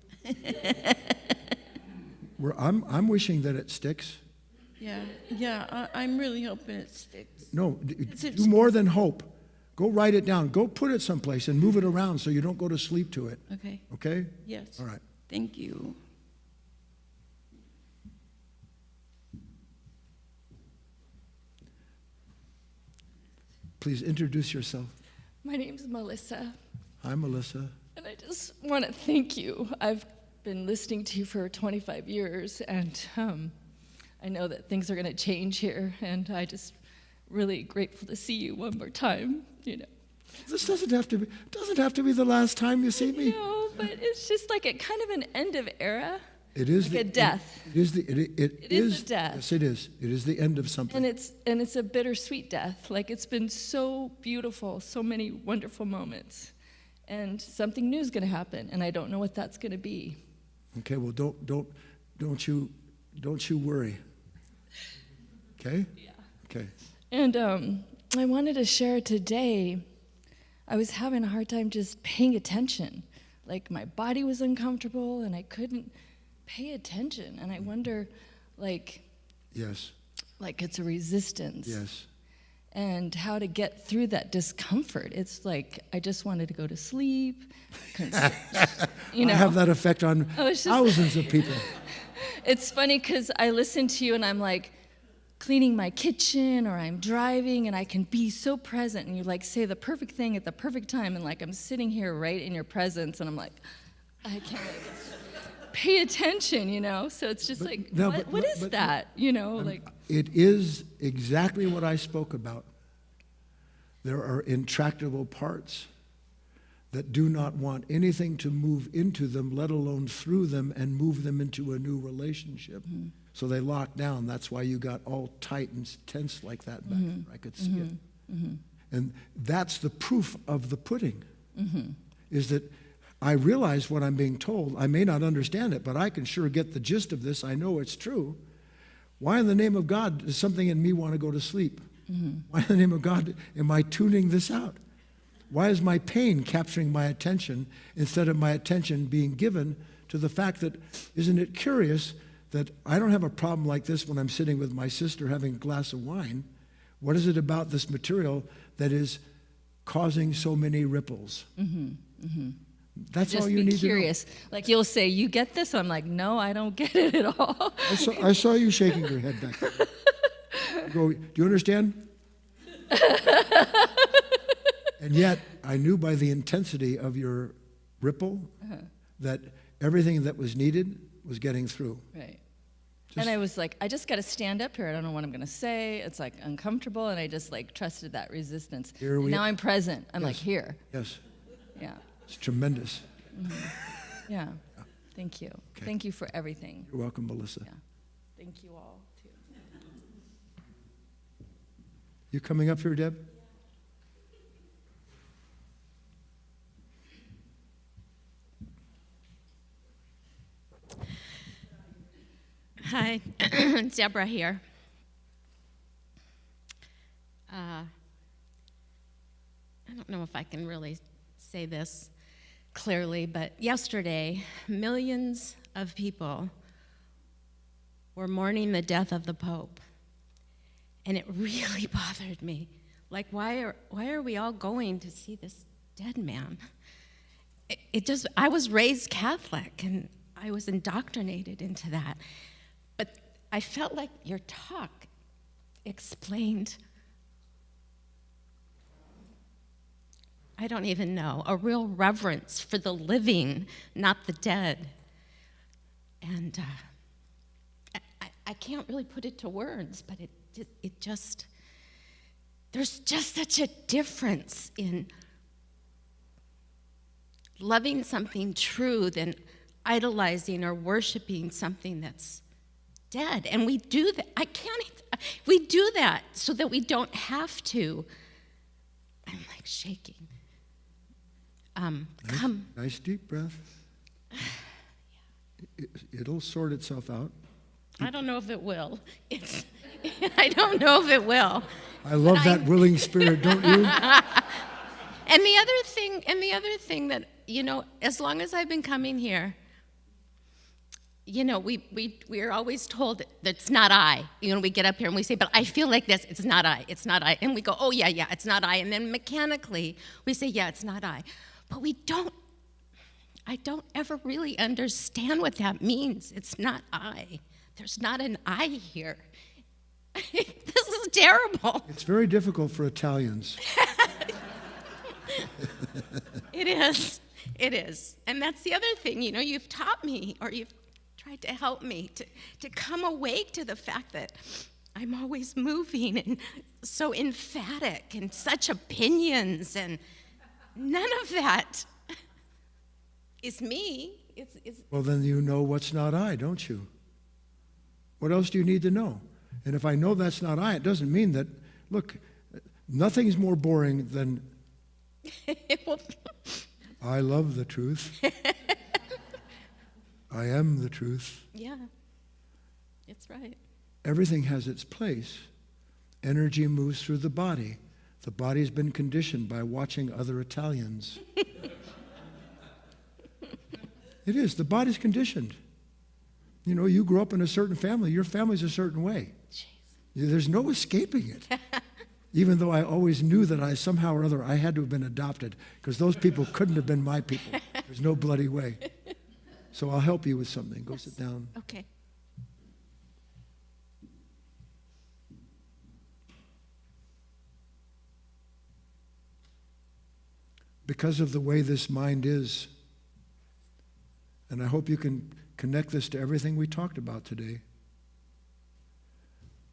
I'm wishing that it sticks. Yeah, I'm really hoping it sticks. No, do more than hope. Go write it down. Go put it someplace and move it around so you don't go to sleep to it. Okay. Okay? Yes. All right. Thank you. Please introduce yourself. My name's Melissa, Hi, Melissa. and I just want to thank you. I've been listening to you for 25 years, and I know that things are going to change here, and I just really grateful to see you one more time, you know. This doesn't have to be the last time you see me. No, but it's just like a kind of an end of era. It is like a death. It is a death. Yes, it is. It is the end of something. And it's a bittersweet death. Like, it's been so beautiful, so many wonderful moments. And something new is going to happen, and I don't know what that's going to be. Okay, well, don't you worry. Okay? Yeah. Okay. And I wanted to share today, I was having a hard time just paying attention. Like, my body was uncomfortable, and I couldn't pay attention. And I wonder, like, Yes. like it's a resistance. Yes. And how to get through that discomfort. It's like I just wanted to go to sleep. You know, I have that effect on I was just- thousands of people. It's funny because I listen to you and I'm like, cleaning my kitchen or I'm driving and I can be so present and you like say the perfect thing at the perfect time and like I'm sitting here right in your presence and I'm like, I can't pay attention, you know? So it's just like, no, what is that? You know, like. It is exactly what I spoke about. There are intractable parts that do not want anything to move into them, let alone through them and move them into a new relationship. Mm-hmm. So they lock down. That's why you got all tight and tense like that back there. I could see it. Mm-hmm. And that's the proof of the pudding, is that I realize what I'm being told. I may not understand it, but I can sure get the gist of this. I know it's true. Why in the name of God does something in me want to go to sleep? Why in the name of God am I tuning this out? Why is my pain capturing my attention instead of my attention being given to the fact that, isn't it curious that I don't have a problem like this when I'm sitting with my sister having a glass of wine? What is it about this material that is causing so many ripples? That's Just all you be need curious. to know. Like you'll say, you get this? I'm like, no, I don't get it at all. I saw you shaking your head back there. You go, do you understand? And yet, I knew by the intensity of your ripple that everything that was needed was getting through. Right. And I was like, I just got to stand up here. I don't know what I'm going to say. It's like uncomfortable. And I just like trusted that resistance. Now I'm present. I'm like here. Yes. Yeah. It's tremendous. Yeah. Thank you. Okay. Thank you for everything. You're welcome, Melissa. Yeah. Thank you all, too. You coming up here, Deb? Hi, Deborah here. I don't know if I can really say this clearly, but yesterday, millions of people were mourning the death of the Pope, and it really bothered me. Like, why are we all going to see this dead man? I was raised Catholic, and I was indoctrinated into that. But I felt like your talk explained, I don't even know, a real reverence for the living, not the dead. And I can't really put it to words, but it just, there's just such a difference in loving something true than idolizing or worshiping something that's dead. And we do that. We do that so that we don't have to. I'm like shaking. Come. Nice deep breath. It'll sort itself out. I don't know if it will. I don't know if it will. I love that willing spirit, don't you? And the other thing that, as long as I've been coming here, we're always told that it's not I. We get up here and we say, but I feel like this, it's not I, it's not I. And we go, oh yeah, it's not I. And then mechanically we say, yeah, it's not I. But I don't ever really understand what that means. It's not I. There's not an I here. This is terrible. It's very difficult for Italians. It is. And that's the other thing, you've taught me, or you've tried to help me to come awake to the fact that I'm always moving and so emphatic and such opinions, and none of that is me. Well, then you know what's not I, don't you? What else do you need to know? And if I know that's not I, it doesn't mean that, look, nothing's more boring than I love the truth. I am the truth. Yeah, it's right. Everything has its place. Energy moves through the body. The body's been conditioned by watching other Italians. It is. The body's conditioned. You grew up in a certain family. Your family's a certain way. Jeez. There's no escaping it. Even though I always knew that I somehow or other I had to have been adopted, because those people couldn't have been my people. There's no bloody way. So I'll help you with something. Go sit down. Okay. because of the way this mind is. And I hope you can connect this to everything we talked about today.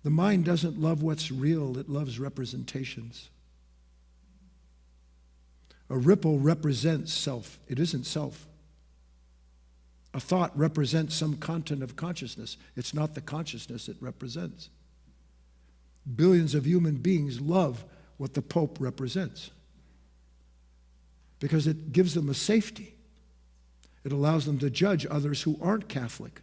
The mind doesn't love what's real, it loves representations. A ripple represents self. It isn't self. A thought represents some content of consciousness. It's not the consciousness it represents. Billions of human beings love what the Pope represents because it gives them a safety. It allows them to judge others who aren't Catholic.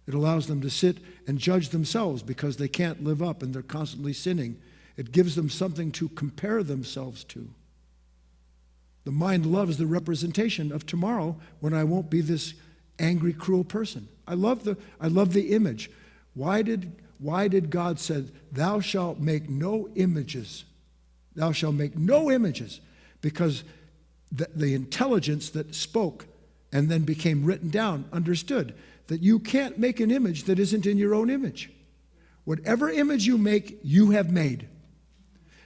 It allows them to sit and judge themselves because they can't live up and they're constantly sinning. It gives them something to compare themselves to. The mind loves the representation of tomorrow when I won't be this angry, cruel person. I love the image. Why did God say, thou shalt make no images? Thou shalt make no images. Because the intelligence that spoke and then became written down understood that you can't make an image that isn't in your own image. Whatever image you make, you have made.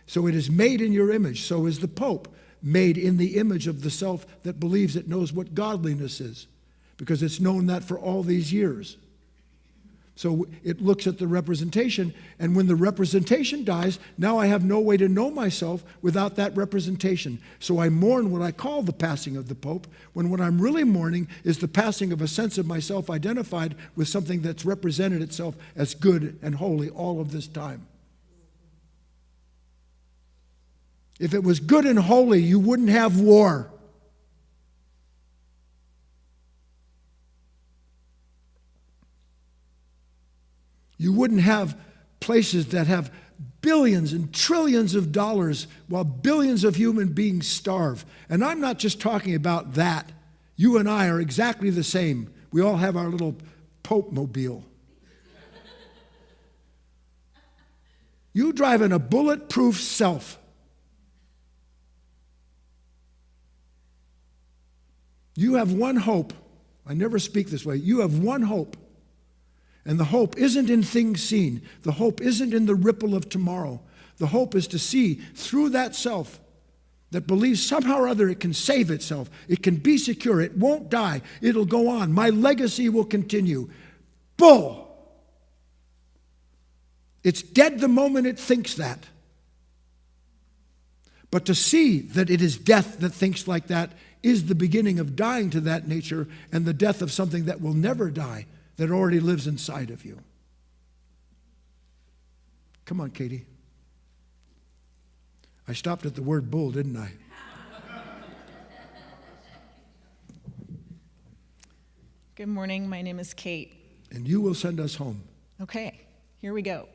So it is made in your image. So is the Pope made in the image of the self that believes it knows what godliness is, because it's known that for all these years. So it looks at the representation, and when the representation dies, now I have no way to know myself without that representation. So I mourn what I call the passing of the Pope, when what I'm really mourning is the passing of a sense of myself identified with something that's represented itself as good and holy all of this time. If it was good and holy, you wouldn't have war. You wouldn't have places that have billions and trillions of dollars while billions of human beings starve. And I'm not just talking about that. You and I are exactly the same. We all have our little Pope mobile. You drive in a bulletproof self. You have one hope. I never speak this way. You have one hope. And the hope isn't in things seen. The hope isn't in the ripple of tomorrow. The hope is to see through that self that believes somehow or other it can save itself. It can be secure. It won't die. It'll go on. My legacy will continue. Bull! It's dead the moment it thinks that. But to see that it is death that thinks like that is the beginning of dying to that nature and the death of something that will never die, that already lives inside of you. Come on, Katie. I stopped at the word bull, didn't I? Good morning. My name is Kate. And you will send us home. Okay, here we go.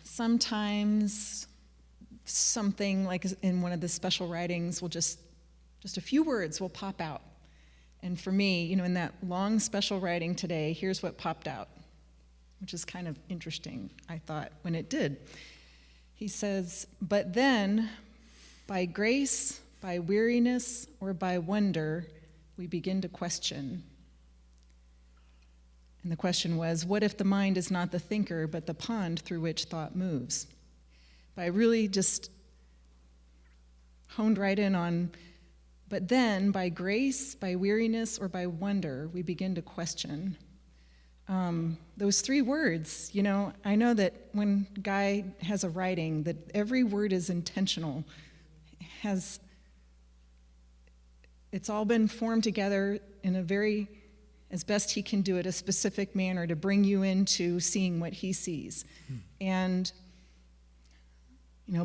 Sometimes something like in one of the special writings will just a few words will pop out. And for me, in that long special writing today, here's what popped out, which is kind of interesting, I thought, when it did. He says, but then, by grace, by weariness, or by wonder, we begin to question. And the question was, what if the mind is not the thinker, but the pond through which thought moves? But I really just honed right in on, but then by grace, by weariness, or by wonder, we begin to question. Those three words, I know that when Guy has a writing, that every word is intentional. It's all been formed together in a very, as best he can do it, a specific manner to bring you into seeing what he sees. And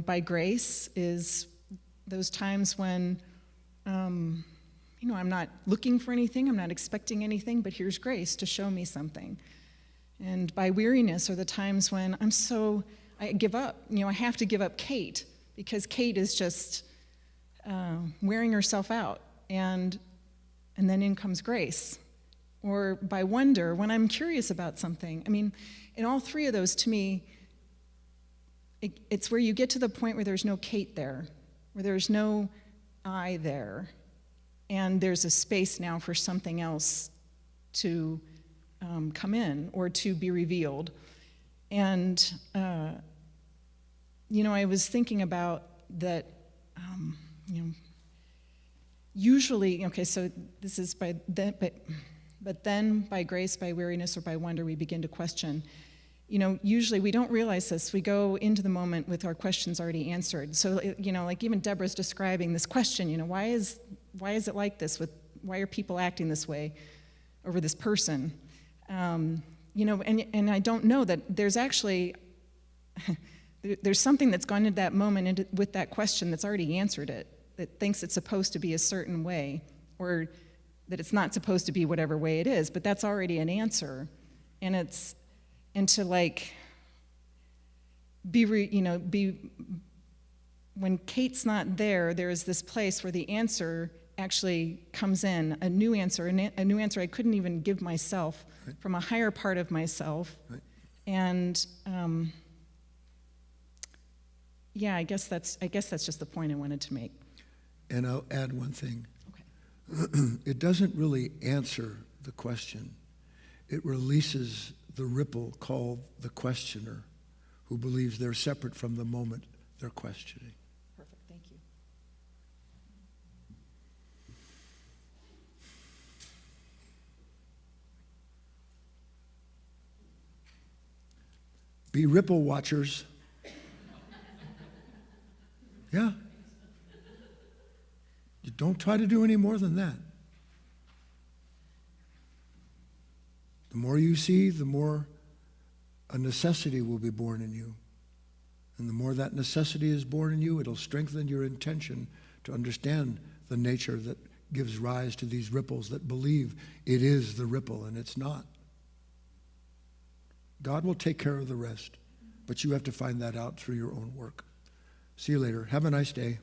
by grace is those times when, I'm not looking for anything, I'm not expecting anything, but here's grace to show me something. And by weariness are the times when I give up. I have to give up Kate, because Kate is just wearing herself out. And then in comes grace. Or by wonder, when I'm curious about something. In all three of those, to me, it's where you get to the point where there's no Kate there, where there's no I there, and there's a space now for something else to come in or to be revealed. And, I was thinking about that you know, usually, okay, so this is but then by grace, by weariness, or by wonder, we begin to question. You know, usually we don't realize this. We go into the moment with our questions already answered. So, you know, like even Deborah's describing this question, you know, why is it like this? Why are people acting this way over this person? You know, and I don't know that there's actually, there's something that's gone into that moment with that question that's already answered it, that thinks it's supposed to be a certain way, or that it's not supposed to be whatever way it is, but that's already an answer. And to like when Kate's not there, there's this place where the answer actually comes in, a new answer I couldn't even give myself, right, from a higher part of myself. Right. And yeah, I guess that's just the point I wanted to make. And I'll add one thing. Okay. It doesn't really answer the question. It releases the ripple called the questioner, who believes they're separate from the moment they're questioning. Perfect, thank you. Be ripple watchers. Yeah. You don't try to do any more than that. The more you see, the more a necessity will be born in you. And the more that necessity is born in you, it'll strengthen your intention to understand the nature that gives rise to these ripples that believe it is the ripple, and it's not. God will take care of the rest, but you have to find that out through your own work. See you later. Have a nice day.